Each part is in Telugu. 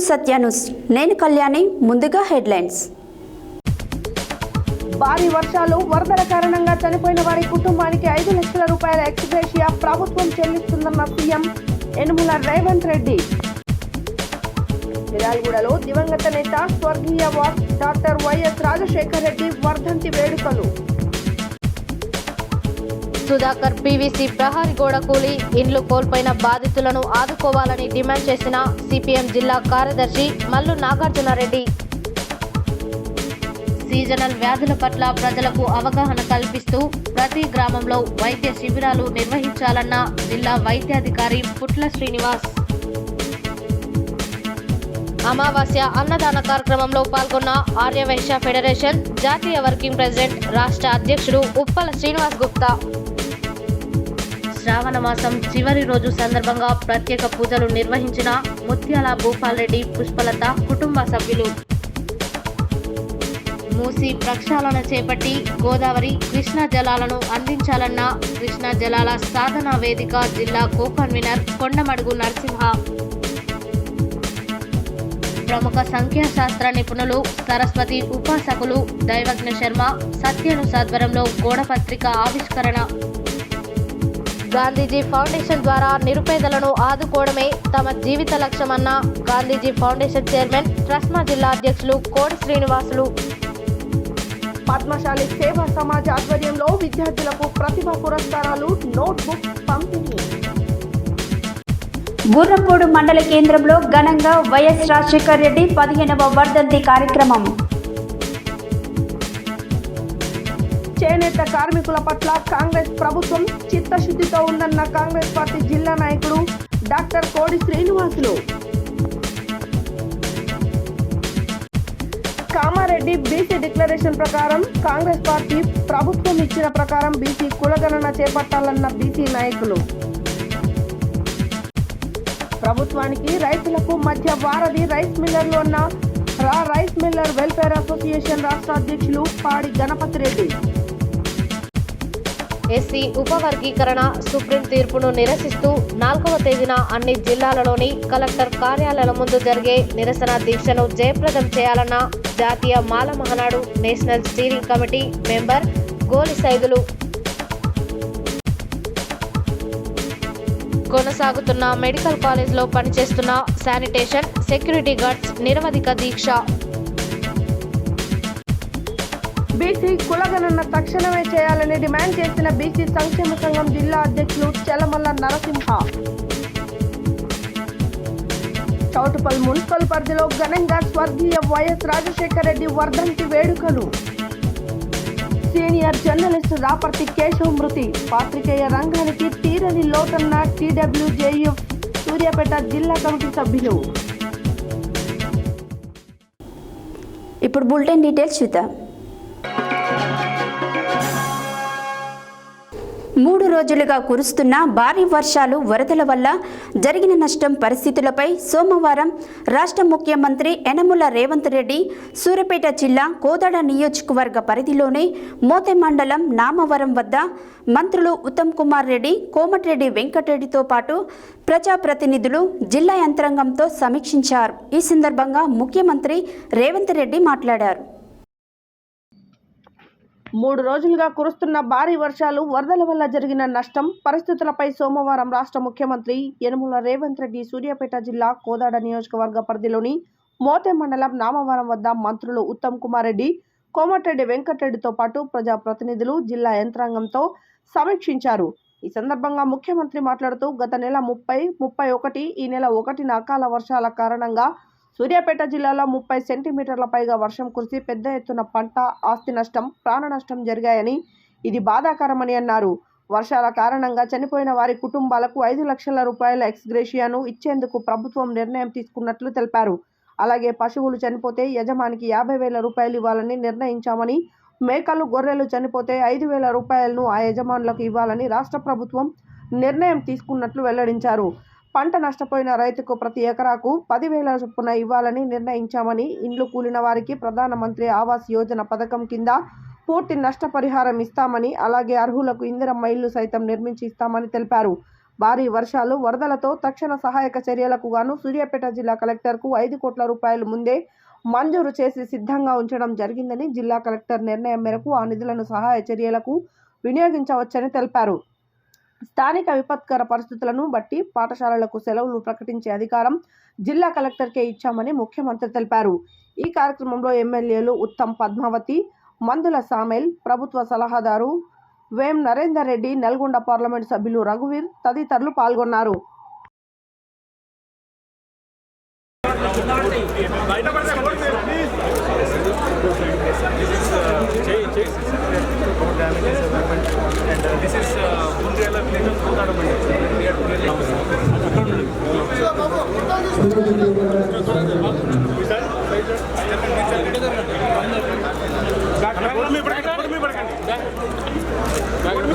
సత్య న్యూస్. నేను కళ్యాణి. ముందుగా హెడ్లైన్స్. భారీ వర్షాలు వరదల కారణంగా చనిపోయిన వారి కుటుంబానికి 5 లక్షల రూపాయల ఎక్స్గ్రేషియా ప్రభుత్వం చెల్లిస్తుందన్న సీఎం యనమల రేవంత్ రెడ్డి. మిర్యాలగూడలో దివంగత నేత స్వర్గీయ డాక్టర్ వైఎస్ రాజశేఖర్ రెడ్డి వర్ధంతి వేడుకలు. సుధాకర్ పీవీసీ ప్రహరీ గోడ కూలి ఇండ్లు కోల్పోయిన బాధితులను ఆదుకోవాలని డిమాండ్ చేసిన సిపిఎం జిల్లా కార్యదర్శి మల్లు నాగార్జునరెడ్డి. సీజనల్ వ్యాధుల పట్ల ప్రజలకు అవగాహన కల్పిస్తూ ప్రతి గ్రామంలో వైద్య శిబిరాలు నిర్వహించాలన్న జిల్లా వైద్యాధికారి పుట్ల శ్రీనివాస్. అమావాస్య అన్నదాన కార్యక్రమంలో పాల్గొన్న ఆర్యవైశ్య ఫెడరేషన్ జాతీయ వర్కింగ్ ప్రెసిడెంట్ రాష్ట్ర అధ్యక్షుడు ఉప్పల శ్రీనివాస్ గుప్తా. శ్రావణ మాసం చివరి రోజు సందర్భంగా ప్రత్యేక పూజలు నిర్వహించిన ముత్యాల భూపాల్ రెడ్డి, పుష్పలత కుటుంబ సభ్యులు. మూసి ప్రక్షాళన చేపట్టి గోదావరి, కృష్ణా జలాలను అందించాలన్న కృష్ణా జలాల సాధనా వేదిక జిల్లా కో-కన్వీనర్ కొండమడుగు నరసింహ. ప్రముఖ సంఖ్యాశాస్త్ర నిపుణులు, సరస్వతి ఉపాసకులు దైవజ్ఞ శర్మ, సత్యను ఆధ్వర్యంలో గోడపత్రిక ఆవిష్కరణ. గాంధీజీ ఫౌండేషన్ ద్వారా నిరుపేదలను ఆదుకోవడమే తమ జీవిత లక్ష్యమన్న గాంధీజీ ఫౌండేషన్ చైర్మన్ ట్రస్మా జిల్లా అధ్యక్షులు కోడి శ్రీనివాసులు. పద్మశాలి సేవా సమాజ్ ఆధ్వర్యంలో విద్యార్థులకు ప్రతిభా పురస్కారాలు, నోట్బుక్ పంపిణీ. గుర్రంపూడి మండల కేంద్రంలో ఘనంగా వైఎస్ రాజశేఖర్ రెడ్డి 15వ వర్ధంతి కార్యక్రమం. చేనేత కార్మికుల పట్ల కాంగ్రెస్ ప్రభుత్వం చిత్తశుద్ధితో ఉందన్న కాంగ్రెస్ పార్టీ జిల్లా నాయకుడు డాక్టర్ కోడి శ్రీనివాసులు. కామారెడ్డి బీసీ డిక్లరేషన్ ప్రకారం కాంగ్రెస్ పార్టీ ప్రభుత్వం ఇచ్చిన ప్రకారం బీసీ కులగణన చేపట్టాలన్న బీసీ నాయకులు. ప్రభుత్వానికి రైతులకు మధ్య వారధి రైస్ మిల్లర్లు అన్న రైస్ మిల్లర్ వెల్ఫేర్ అసోసియేషన్ రాష్ట్ర అధ్యక్షులు పాడి గణపతి రెడ్డి. ఎస్సీ ఉపవర్గీకరణ సుప్రీం తీర్పును నిరసిస్తూ 4వ తేదీన అన్ని జిల్లాలలోని కలెక్టర్ కార్యాలయాల ముందు జరిగే నిరసన దీక్షను జయప్రదం చేయాలన్న జాతీయ Mala Mahanadu national steering committee member Goli Saidulu. కొనసాగుతున్న మెడికల్ కాలేజ్లో పనిచేస్తున్న శానిటేషన్, సెక్యూరిటీ గార్డ్స్ నిరవధిక దీక్ష. బీసీ కులగణన తక్షణమే చేయాలని డిమాండ్ చేసిన బీసీ సంక్షేమ సంఘం జిల్లా అధ్యక్షులు చెలమల్ల నరసింహ. చౌటుపల్ మున్సిపల్ పరిధిలో ఘనంగా స్వర్గీయ వైఎస్ రాజశేఖర్ రెడ్డి వర్ధంతి వేడుకలు. సీనియర్ జర్నలిస్టు రాపర్తి కేశవ్ మృతి పాత్రికేయ రంగానికి తీరని లోటన్న టీడబ్ల్యూజేఎఫ్ సూర్యాపేట జిల్లా కమిటీ సభ్యులు. ఇప్పుడు బులెటిన్ డీటెయిల్స్ చూద్దాం. 3 రోజులుగా కురుస్తున్న భారీ వర్షాలు, వరదల వల్ల జరిగిన నష్టం పరిస్థితులపై సోమవారం రాష్ట్ర ముఖ్యమంత్రి యనమల రేవంత్ రెడ్డి సూర్యాపేట జిల్లా కోదాడ నియోజకవర్గ పరిధిలోని మోతే మండలం నామవరం వద్ద మంత్రులు ఉత్తమ్ కుమార్ రెడ్డి, కోమటిరెడ్డి వెంకటరెడ్డితో పాటు ప్రజాప్రతినిధులు, జిల్లా యంత్రాంగంతో సమీక్షించారు. ఈ సందర్భంగా ముఖ్యమంత్రి రేవంత్ రెడ్డి మాట్లాడారు. 3 రోజులుగా కురుస్తున్న భారీ వర్షాలు, వరదల వల్ల జరిగిన నష్టం పరిస్థితులపై సోమవారం రాష్ట్ర ముఖ్యమంత్రి యనమల రేవంత్ రెడ్డి సూర్యాపేట జిల్లా కోదాడ నియోజకవర్గ పరిధిలోని మోతే మండలం నామవరం వద్ద మంత్రులు ఉత్తమ్ కుమార్ రెడ్డి, కోమటిరెడ్డి వెంకటరెడ్డితో పాటు ప్రజాప్రతినిధులు, జిల్లా యంత్రాంగంతో సమీక్షించారు. ఈ సందర్భంగా ముఖ్యమంత్రి మాట్లాడుతూ గత నెల 30, 31 ఈ నెల 1న అకాల వర్షాల కారణంగా సూర్యాపేట జిల్లాలో 30 సెంటీమీటర్ల పైగా వర్షం కురిసి పెద్ద ఎత్తున పంట, ఆస్తి నష్టం, ప్రాణ నష్టం జరిగాయని, ఇది బాధాకరమని అన్నారు. వర్షాల కారణంగా చనిపోయిన వారి కుటుంబాలకు 5 లక్షల రూపాయల ఎక్స్గ్రేషియాను ఇచ్చేందుకు ప్రభుత్వం నిర్ణయం తీసుకున్నట్లు తెలిపారు. అలాగే పశువులు చనిపోతే యజమానికి 50,000 రూపాయలు ఇవ్వాలని నిర్ణయించామని, మేకలు, గొర్రెలు చనిపోతే 5,000 రూపాయలను ఆ యజమానులకు ఇవ్వాలని రాష్ట్ర ప్రభుత్వం నిర్ణయం తీసుకున్నట్లు వెల్లడించారు. పంట నష్టపోయిన రైతుకు ప్రతి ఎకరాకు 10,000 చొప్పున ఇవ్వాలని నిర్ణయించామని, ఇండ్లు కూలిన వారికి ప్రధానమంత్రి ఆవాస్ యోజన పథకం కింద పూర్తి నష్టపరిహారం ఇస్తామని, అలాగే అర్హులకు ఇందిరమ్మ ఇల్లు సైతం నిర్మించి ఇస్తామని తెలిపారు. భారీ వర్షాలు వరదలతో తక్షణ సహాయక చర్యలకు గాను సూర్యాపేట జిల్లా కలెక్టర్కు 5 కోట్ల రూపాయలు ముందే మంజూరు చేసి సిద్ధంగా ఉంచడం జరిగిందని జిల్లా కలెక్టర్ నిర్ణయం మేరకు ఆ నిధులను సహాయ చర్యలకు వినియోగించవచ్చని తెలిపారు. స్థానిక విపత్కర పరిస్థితులను బట్టి పాఠశాలలకు సెలవులు ప్రకటించే అధికారం జిల్లా కలెక్టర్కే ఇచ్చామని ముఖ్యమంత్రి తెలిపారు. ఈ కార్యక్రమంలో ఎమ్మెల్యేలు ఉత్తమ్ పద్మావతి, మందుల సామెల్, ప్రభుత్వ సలహాదారు వేం నరేందర్ రెడ్డి, నల్గొండ పార్లమెంట్ సభ్యులు రఘువీర్ తదితరులు పాల్గొన్నారు.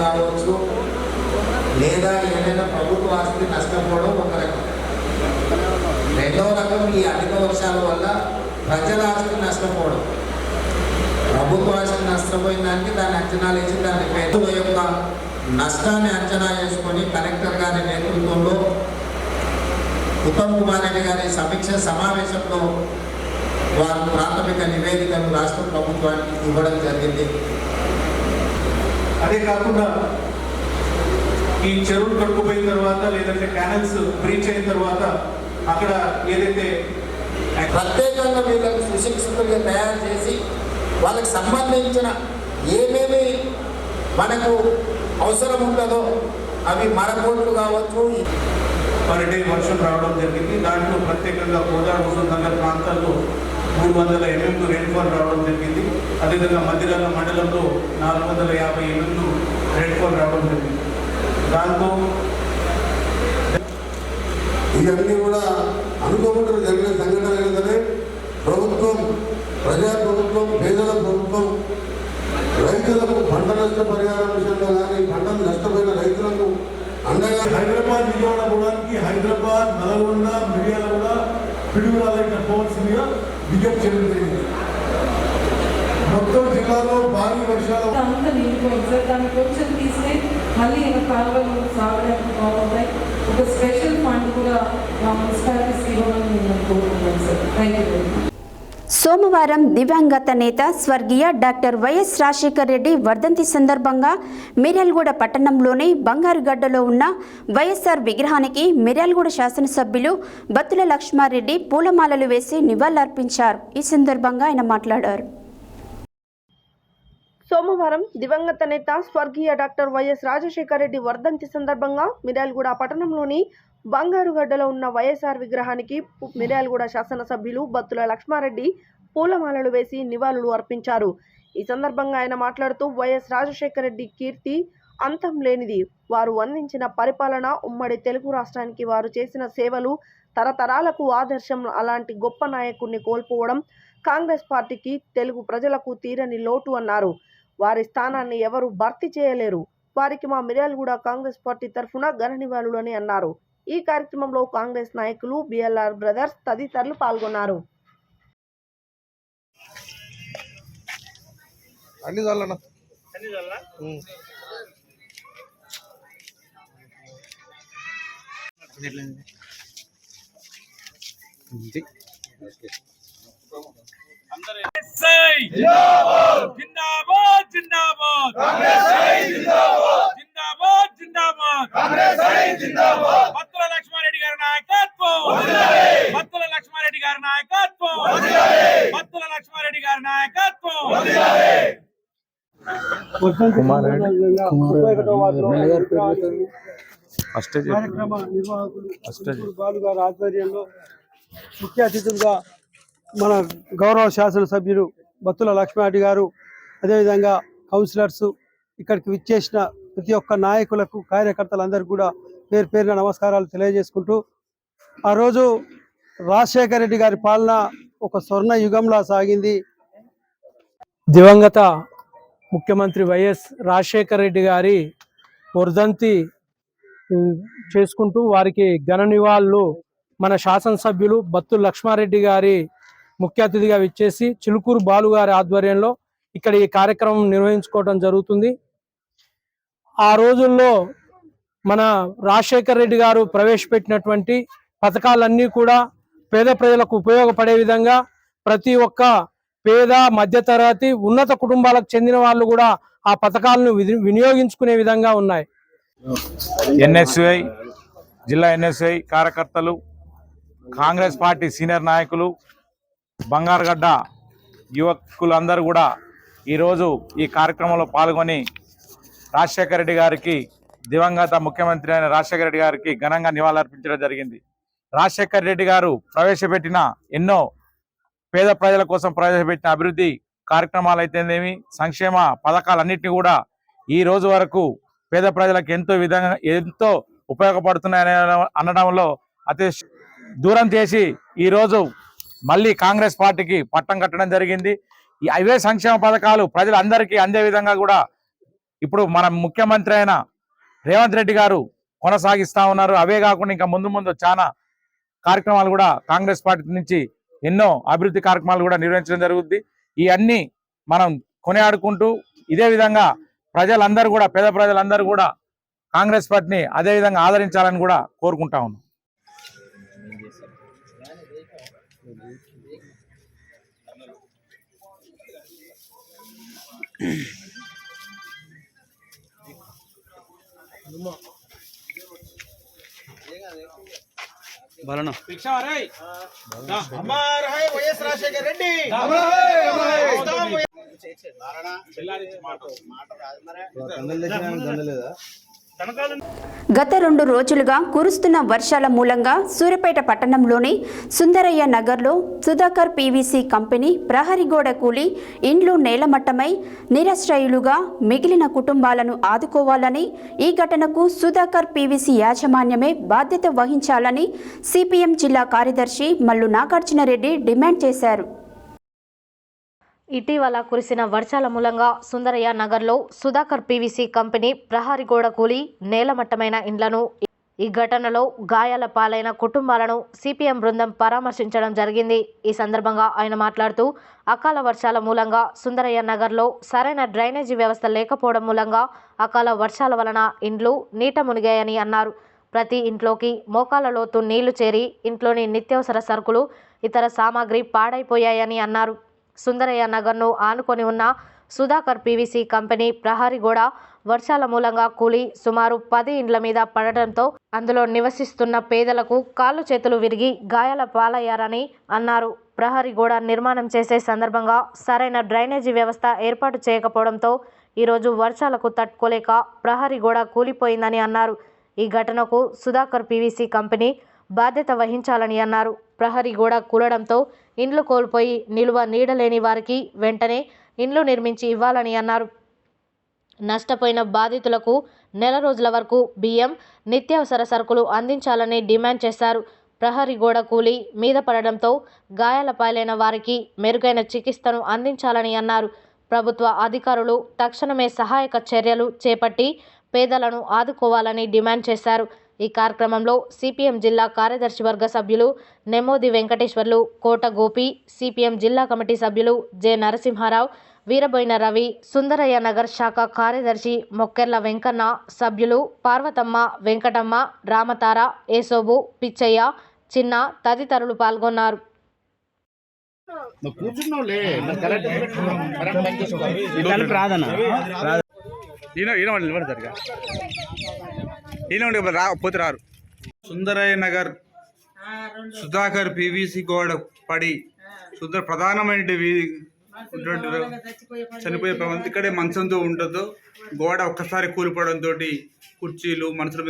కావచ్చు లేదా ఏదైనా ప్రభుత్వ ఆస్తి నష్టపోవడం ఒక రకం. రెండవ రకం ఈ అధిక వర్షాల వల్ల ప్రజల ఆస్తి నష్టపోవడం. ప్రభుత్వ ఆస్తి నష్టపోయిన దానికి దాన్ని అంచనాలు వేసి దాని రైతుల యొక్క నష్టాన్ని అంచనా వేసుకొని కలెక్టర్ గారి నేతృత్వంలో ఉత్తమ్ కుమార్ రెడ్డి గారి సమీక్ష సమావేశంలో వారు ప్రాథమిక నివేదికను రాష్ట్ర ప్రభుత్వానికి ఇవ్వడం జరిగింది. అదే కాకుండా ఈ చెరువులు కట్టుకుపోయిన తర్వాత లేదంటే క్యానల్స్ బ్రీచ్ అయిన తర్వాత అక్కడ ఏదైతే ప్రత్యేకంగా వీళ్ళకి సుశిక్షితులుగా తయారు చేసి వాళ్ళకి సంబంధించిన ఏమేమి మనకు అవసరం ఉంటుందో అవి మరపోట్లు కావచ్చు. పర్ డే వర్షం రావడం జరిగింది. దాంట్లో ప్రత్యేకంగా కోదాడ హుజూర్ నగర్ ప్రాంతాల్లో 300 mm రెయిన్ఫాల్ రావడం జరిగింది. అదేవిధంగా మధ్యరాల మండలంలో 450 mm రెయిన్ఫాల్ రావడం జరిగింది. దాంతో ఇవన్నీ కూడా అనుకోకుండా జరిగిన సంఘటన ఏంటంటే ప్రభుత్వం, ప్రజాప్రభుత్వం, పేదల ప్రభుత్వం రైతులకు పంట నష్ట పరిహారం విషయంలో కానీ పంటను నష్టపోయిన రైతులకు అండగా హైదరాబాద్ విజయవాడ పోవడానికి హైదరాబాద్, నల్గొండ, మిర్యాలగూడ, పిడుగురాల పోవాల్సిందిగా విజ్ఞప్తి చేయడం జరిగింది. మొత్తం జిల్లాలో భారీ వర్షాలు అంతా నిండిపోయింది సార్. దాన్ని కొంచెం తీస్తే మళ్ళీ కాలువలు సాగడానికి బాగుంటాయి. ఒక స్పెషల్ ఫండ్ కూడా మా మున్సిపాలిటీస్కి ఇవ్వాలని నేను కోరుకుంటున్నాను sir. Thank you very much. సోమవారం దివంగత నేత స్వర్గీయ డాక్టర్ వైఎస్ రాజశేఖర్ రెడ్డి వర్ధంతి సందర్భంగా మిర్యాలగూడ పట్టణంలోని బంగారుగడ్డలో ఉన్న వైఎస్ఆర్ విగ్రహానికి మిర్యాలగూడ శాసనసభ్యులు బత్తుల లక్ష్మారెడ్డి పూలమాలలు వేసి నివాళులర్పించారు. ఈ సందర్భంగా ఆయన మాట్లాడారు. సోమవారం దివంగత నేత స్వర్గీయ డాక్టర్ వైఎస్ రాజశేఖర్ రెడ్డి వర్ధంతి సందర్భంగా మిర్యాలగూడ పట్టణంలోని బంగారుగడ్డలో ఉన్న వైఎస్ఆర్ విగ్రహానికి మిర్యాలగూడ శాసనసభ్యులు బత్తుల లక్ష్మారెడ్డి పూలమాలలు వేసి నివాళులు అర్పించారు. ఈ సందర్భంగా ఆయన మాట్లాడుతూ వైఎస్ రాజశేఖర్ రెడ్డి కీర్తి అంతం లేనిది. వారు అందించిన పరిపాలన, ఉమ్మడి తెలుగు రాష్ట్రానికి వారు చేసిన సేవలు తరతరాలకు ఆదర్శం. అలాంటి గొప్ప నాయకుడిని కోల్పోవడం కాంగ్రెస్ పార్టీకి, తెలుగు ప్రజలకు తీరని లోటు అన్నారు. వారి స్థానాన్ని ఎవరు భర్తీ చేయలేరు. వారికి మా మిర్యాలగూడ కాంగ్రెస్ పార్టీ తరఫున ఘన నివాళులు అని అన్నారు. ఈ కార్యక్రమంలో కాంగ్రెస్ నాయకులు, బిఎల్ఆర్ బ్రదర్స్ తదితరులు పాల్గొన్నారు. जिंदाबाद जिंदाबाद कांग्रेस जिंदाबाद जिंदाबाद जिंदाबाद कांग्रेस जिंदाबाद बत्तुల లక్ష్మారెడ్డి గారి నాయకత్వం వదిలాలి బత్తుల లక్ష్మారెడ్డి గారి నాయకత్వం వదిలాలి బత్తుల లక్ష్మారెడ్డి గారి నాయకత్వం వదిలాలి కార్యక్రమ నిర్వాహకులు బాలు గారి ఆధ్వర్యంలో ముఖ్య అతిథులుగా మన గౌరవ శాసనసభ్యులు బత్తుల లక్ష్మారెడ్డి గారు, అదేవిధంగా కౌన్సిలర్స్, ఇక్కడికి విచ్చేసిన ప్రతి ఒక్క నాయకులకు, కార్యకర్తలందరికీ కూడా పేరు పేరున నమస్కారాలు తెలియజేసుకుంటూ, ఆ రోజు రాజశేఖర రెడ్డి గారి పాలన ఒక స్వర్ణ యుగంలా సాగింది. దివంగత ముఖ్యమంత్రి వైఎస్ రాజశేఖర రెడ్డి గారి వర్ధంతి చేసుకుంటూ వారికి ఘన నివాళులు మన శాసనసభ్యులు బత్తుల లక్ష్మారెడ్డి గారి ముఖ్య అతిథిగా విచ్చేసి చిలుకూరు బాలు గారి ఆధ్వర్యంలో ఇక్కడ ఈ కార్యక్రమం నిర్వహించుకోవడం జరుగుతుంది. ఆ రోజుల్లో మన రాజశేఖర్ రెడ్డి గారు ప్రవేశపెట్టినటువంటి పథకాలన్నీ కూడా పేద ప్రజలకు ఉపయోగపడే విధంగా ప్రతి ఒక్క పేద మధ్యతరగతి ఉన్నత కుటుంబాలకు చెందిన వాళ్ళు కూడా ఆ పథకాలను వినియోగించుకునే విధంగా ఉన్నాయి. ఎన్ఎస్యుఐ జిల్లా ఎన్ఎస్యుఐ కార్యకర్తలు, కాంగ్రెస్ పార్టీ సీనియర్ నాయకులు, బంగారుగడ్డ యువకులందరూ కూడా ఈరోజు ఈ కార్యక్రమంలో పాల్గొని రాజశేఖర రెడ్డి గారికి, దివంగత ముఖ్యమంత్రి అయిన రాజశేఖర రెడ్డి గారికి ఘనంగా నివాళులర్పించడం జరిగింది. రాజశేఖర రెడ్డి గారు ప్రవేశపెట్టిన ఎన్నో పేద ప్రజల కోసం ప్రవేశపెట్టిన అభివృద్ధి కార్యక్రమాలు అయితేనేమి, సంక్షేమ పథకాలన్నింటినీ కూడా ఈ రోజు వరకు పేద ప్రజలకు ఎంతో ఉపయోగపడుతున్నాయని అనడంలో అతి దూరం చేసి ఈరోజు మళ్ళీ కాంగ్రెస్ పార్టీకి పట్టం కట్టడం జరిగింది. అవే సంక్షేమ పథకాలు ప్రజలందరికీ అందే విధంగా కూడా ఇప్పుడు మన ముఖ్యమంత్రి అయిన రేవంత్ రెడ్డి గారు కొనసాగిస్తా ఉన్నారు. అవే కాకుండా ఇంకా ముందు చాలా కార్యక్రమాలు కూడా కాంగ్రెస్ పార్టీ నుంచి ఎన్నో అభివృద్ధి కార్యక్రమాలు కూడా నిర్వహించడం జరుగుద్ది. ఇవన్నీ మనం కొనియాడుకుంటూ ఇదే విధంగా ప్రజలందరూ కూడా, పేద ప్రజలందరూ కూడా కాంగ్రెస్ పార్టీని అదే విధంగా ఆదరించాలని కూడా కోరుకుంటా ఉన్నాం. గత 2 రోజులుగా కురుస్తున్న వర్షాల మూలంగా సూర్యాపేట పట్టణంలోని సుందరయ్య నగర్లో సుధాకర్ పీవీసీ కంపెనీ ప్రహరీ గోడ కూలి ఇండ్లు నేలమట్టమై నిరాశ్రయులుగా మిగిలిన కుటుంబాలను ఆదుకోవాలని, ఈ ఘటనకు సుధాకర్ పీవీసీ యాజమాన్యమే బాధ్యత వహించాలని సిపిఎం జిల్లా కార్యదర్శి మల్లు నాగార్జునరెడ్డి డిమాండ్ చేశారు. ఇటీవల కురిసిన వర్షాల మూలంగా సుందరయ్య నగర్లో సుధాకర్ పీవీసీ కంపెనీ ప్రహరీ గోడ కూలి నేలమట్టమైన ఇండ్లను, ఈ ఘటనలో గాయాల పాలైన కుటుంబాలను సిపిఎం బృందం పరామర్శించడం జరిగింది. ఈ సందర్భంగా ఆయన మాట్లాడుతూ, అకాల వర్షాల మూలంగా సుందరయ్య నగర్లో సరైన డ్రైనేజీ వ్యవస్థ లేకపోవడం మూలంగా అకాల వర్షాల వలన ఇండ్లు నీట మునిగాయని అన్నారు. ప్రతి ఇంట్లోకి మోకాల లోతు నీళ్లు చేరి ఇంట్లోని నిత్యావసర సరుకులు, ఇతర సామాగ్రి పాడైపోయాయని అన్నారు. సుందరయ్య నగర్ను ఆనుకొని ఉన్న సుధాకర్ పీవీసీ కంపెనీ ప్రహరీ గోడ వర్షాల మూలంగా కూలి సుమారు 10 ఇండ్ల మీద పడడంతో అందులో నివసిస్తున్న పేదలకు కాళ్ళు చేతులు విరిగి గాయాల పాలయ్యారని అన్నారు. ప్రహరీ గోడ నిర్మాణం చేసే సందర్భంగా సరైన డ్రైనేజీ వ్యవస్థ ఏర్పాటు చేయకపోవడంతో ఈరోజు వర్షాలకు తట్టుకోలేక ప్రహరీ గోడ కూలిపోయిందని అన్నారు. ఈ ఘటనకు సుధాకర్ పీవీసీ కంపెనీ బాధ్యత వహించాలని అన్నారు. ప్రహరీ గోడ కూలడంతో ఇండ్లు కోల్పోయి నిలువ నీడలేని వారికి వెంటనే ఇండ్లు నిర్మించి ఇవ్వాలని అన్నారు. నష్టపోయిన బాధితులకు నెల రోజుల వరకు బియ్యం, నిత్యావసర సరుకులు అందించాలని డిమాండ్ చేశారు. ప్రహరీ గోడ కూలి మీద పడడంతో గాయాల పాలైన వారికి మెరుగైన చికిత్సను అందించాలని అన్నారు. ప్రభుత్వ అధికారులు తక్షణమే సహాయక చర్యలు చేపట్టి పేదలను ఆదుకోవాలని డిమాండ్ చేశారు. ఈ కార్యక్రమంలో సిపిఎం జిల్లా కార్యదర్శి వర్గ సభ్యులు నెమ్మోది వెంకటేశ్వర్లు, కోట గోపి, సిపిఎం జిల్లా కమిటీ సభ్యులు జె నరసింహారావు, వీరబోయిన రవి, సుందరయ్య నగర్ శాఖ కార్యదర్శి మొక్కెర్ల వెంకన్న, సభ్యులు పార్వతమ్మ, వెంకటమ్మ, రామతార, ఏసోబు, పిచ్చయ్య, చిన్న తదితరులు పాల్గొన్నారు. సుందరయ్య నగర్ సుధాకర్ పీవీసీ గోడ పడి ప్రధానమైన చనిపోయే ప్రమాదం ఇక్కడే మంచంతో ఉంటుందో గోడ ఒక్కసారి కూలిపోవడంతో కుర్చీలు మనుషుల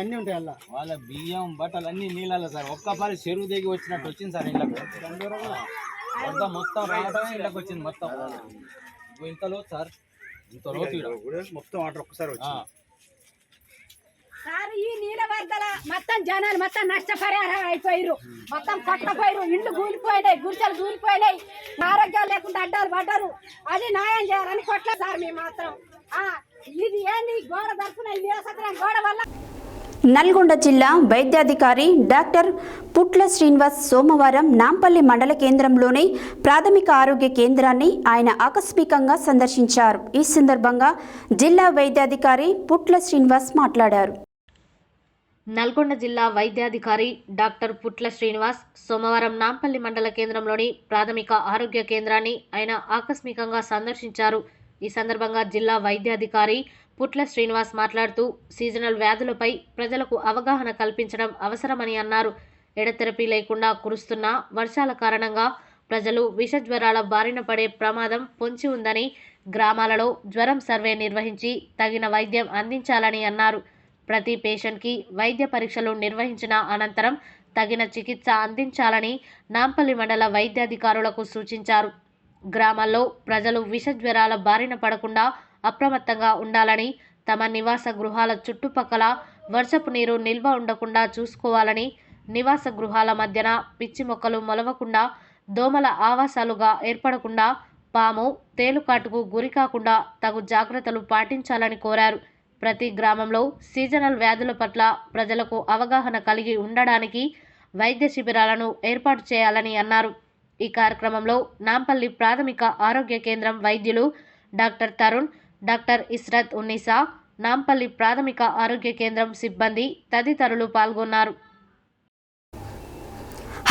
అన్నీ ఉంటాయి అలా వాళ్ళ బియ్యం బట్టలు అన్ని నీళ్ళ సార్. ఒక్కసారి చెరువు దిగి వచ్చినట్టు వచ్చింది సార్ ఇళ్ళకి. మొత్తం రావడమే ఇళ్ళకి వచ్చింది. మొత్తం ఇంతలో సార్ మొత్తం వాటర్ ఒక్కసారి వచ్చింది సార్. ఈ నీళ్ళ వరదల మొత్తం జనాలు మొత్తం నష్టపరిహారం అయిపోయారు. మొత్తం కొట్టపోయారు, ఇండ్లు కూలిపోయినాయి, గుడిసెలు కూలిపోయినాయి, ఆరోగ్యాలు లేకుండా అడ్డాలు పడ్డారు. అది న్యాయం చేయాలని కొట్టలేదు సార్. మేము మాత్రం ఇది ఏంది గోడ తరఫున గోడ వల్ల నల్గొండ జిల్లా వైద్యాధికారి డాక్టర్ పుట్ల శ్రీనివాస్ సోమవారం నాంపల్లి మండల కేంద్రంలోని ప్రాథమిక ఆరోగ్య కేంద్రాన్ని ఆయన ఆకస్మికంగా సందర్శించారు. ఈ సందర్భంగా జిల్లా వైద్యాధికారి పుట్ల శ్రీనివాస్ మాట్లాడారు. నల్గొండ జిల్లా వైద్యాధికారి డాక్టర్ పుట్ల శ్రీనివాస్ సోమవారం నాంపల్లి మండల కేంద్రంలోని ప్రాథమిక ఆరోగ్య కేంద్రాన్ని ఆయన ఆకస్మికంగా సందర్శించారు. ఈ సందర్భంగా జిల్లా వైద్యాధికారి పుట్ల శ్రీనివాస్ మాట్లాడుతూ సీజనల్ వ్యాధులపై ప్రజలకు అవగాహన కల్పించడం అవసరమని అన్నారు. ఎడతెరపి లేకుండా కురుస్తున్న వర్షాల కారణంగా ప్రజలు విష జ్వరాల బారిన పడే ప్రమాదం పొంచి ఉందని, గ్రామాలలో జ్వరం సర్వే నిర్వహించి తగిన వైద్యం అందించాలని అన్నారు. ప్రతి పేషెంట్కి వైద్య పరీక్షలు నిర్వహించిన అనంతరం తగిన చికిత్స అందించాలని నాంపల్లి మండల వైద్యాధికారులకు సూచించారు. గ్రామాల్లో ప్రజలు విష జ్వరాల బారిన పడకుండా అప్రమత్తంగా ఉండాలని, తమ నివాస గృహాల చుట్టుపక్కల వర్షపు నీరు నిల్వ ఉండకుండా చూసుకోవాలని, నివాస గృహాల మధ్యన పిచ్చి మొక్కలు మొలవకుండా, దోమల ఆవాసాలుగా ఏర్పడకుండా, పాము తేలుకాటుకు గురికాకుండా తగు జాగ్రత్తలు పాటించాలని కోరారు. ప్రతి గ్రామంలో సీజనల్ వ్యాధుల పట్ల ప్రజలకు అవగాహన కలిగి ఉండడానికి వైద్య శిబిరాలను ఏర్పాటు చేయాలని అన్నారు. ఈ కార్యక్రమంలో నాంపల్లి ప్రాథమిక ఆరోగ్య కేంద్రం వైద్యులు డాక్టర్ తరుణ్, డాక్టర్ ఇస్రత్ ఉన్నీసా, నాంపల్లి ప్రాథమిక ఆరోగ్య కేంద్రం సిబ్బంది తదితరులు పాల్గొన్నారు.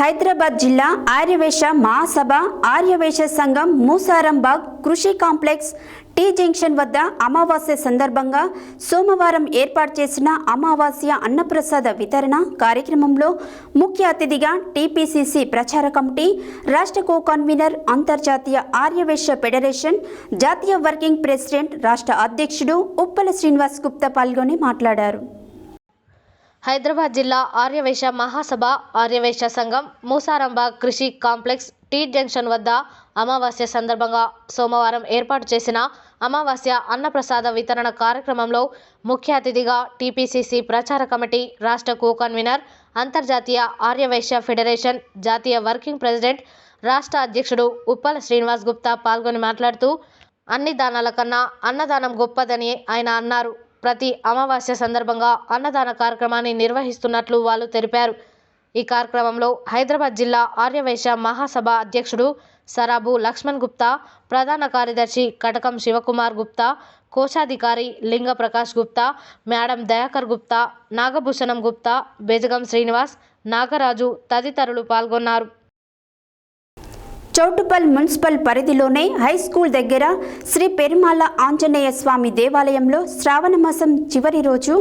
హైదరాబాద్ జిల్లా ఆర్యవేశ మహాసభ ఆర్యవేశ సంఘం మూసారంబాగ్ కృషి కాంప్లెక్స్ టీ జంక్షన్ వద్ద అమావాస్య సందర్భంగా సోమవారం ఏర్పాటు చేసిన అమావాస్య అన్నప్రసాద వితరణ కార్యక్రమంలో ముఖ్య అతిథిగా టీపీసీసీ ప్రచార కమిటీ రాష్ట్ర కో కన్వీనర్, అంతర్జాతీయ ఆర్యవేశ ఫెడరేషన్ జాతీయ వర్కింగ్ ప్రెసిడెంట్, రాష్ట్ర అధ్యక్షుడు ఉప్పల శ్రీనివాస్ గుప్తా పాల్గొని మాట్లాడారు. హైదరాబాద్ జిల్లా ఆర్యవేశ మహాసభ ఆర్యవేశ సంఘం మూసారంబాగ్ కృషి కాంప్లెక్స్ టీ జంక్షన్ వద్ద అమావాస్య సందర్భంగా సోమవారం ఏర్పాటు చేసిన అమావాస్య అన్నప్రసాద వితరణ కార్యక్రమంలో ముఖ్య అతిథిగా టీపీసీసీ ప్రచార కమిటీ రాష్ట్ర కో కన్వీనర్, అంతర్జాతీయ ఆర్యవేశ ఫెడరేషన్ జాతీయ వర్కింగ్ ప్రెసిడెంట్, రాష్ట్ర అధ్యక్షుడు ఉప్పల శ్రీనివాస్ గుప్తా పాల్గొని మాట్లాడుతూ అన్ని దానాల కన్నా అన్నదానం గొప్పదని ఆయన అన్నారు. ప్రతి అమావాస్య సందర్భంగా అన్నదాన కార్యక్రమాన్ని నిర్వహిస్తున్నట్లు వాళ్ళు తెలిపారు. ఈ కార్యక్రమంలో హైదరాబాద్ జిల్లా ఆర్యవేశ మహాసభ అధ్యక్షుడు సరాబు లక్ష్మణ్ గుప్తా, ప్రధాన కార్యదర్శి కటకం శివకుమార్ గుప్తా, కోశాధికారి లింగ ప్రకాష్ గుప్తా, మేడం దయాకర్ గుప్తా, నాగభూషణం గుప్తా, బెజగం శ్రీనివాస్, నాగరాజు తదితరులు పాల్గొన్నారు. చౌటుప్పల్ మున్సిపల్ పరిధిలోనే హై స్కూల్ దగ్గర శ్రీ పెరుమాళ ఆంజనేయ స్వామి దేవాలయంలో శ్రావణ మాసం చివరి రోజు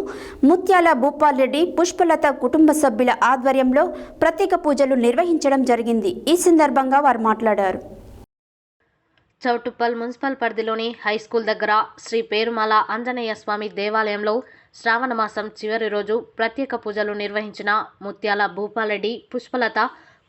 ముత్యాల భూపాల్ రెడ్డి, పుష్పలత కుటుంబ సభ్యుల ఆధ్వర్యంలో ప్రత్యేక పూజలు నిర్వహించడం జరిగింది. ఈ సందర్భంగా వారు మాట్లాడారు. చౌటుప్పల్ మున్సిపల్ పరిధిలోని హై స్కూల్ దగ్గర శ్రీ పేరుమాల ఆంజనేయ స్వామి దేవాలయంలో శ్రావణ మాసం చివరి రోజు ప్రత్యేక పూజలు నిర్వహించిన ముత్యాల భూపాల్ రెడ్డి, పుష్పలత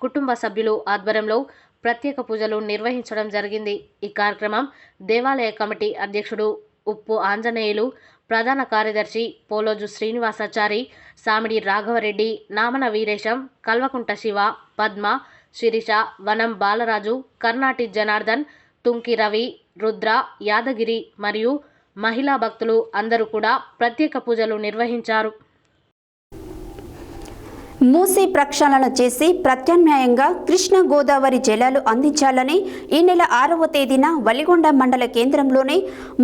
కుటుంబ సభ్యులు ఆధ్వర్యంలో ప్రత్యేక పూజలు నిర్వహించడం జరిగింది. ఈ కార్యక్రమం దేవాలయ కమిటీ అధ్యక్షుడు ఉప్పు ఆంజనేయులు, ప్రధాన కార్యదర్శి పోలోజు శ్రీనివాసాచారి, సామిడి రాఘవరెడ్డి, నామన వీరేశం, కల్వకుంట శివ, పద్మ, శిరీష, వనం బాలరాజు, కర్ణాటి జనార్దన్, తుంకి రవి, రుద్ర, యాదగిరి మరియు మహిళా భక్తులు అందరూ కూడా ప్రత్యేక పూజలు నిర్వహించారు. మూసీ ప్రక్షాళన చేసి ప్రత్యామ్నాయంగా కృష్ణా గోదావరి జలాలు అందించాలని ఈ నెల 6వ తేదీన వలిగొండ మండల కేంద్రంలోని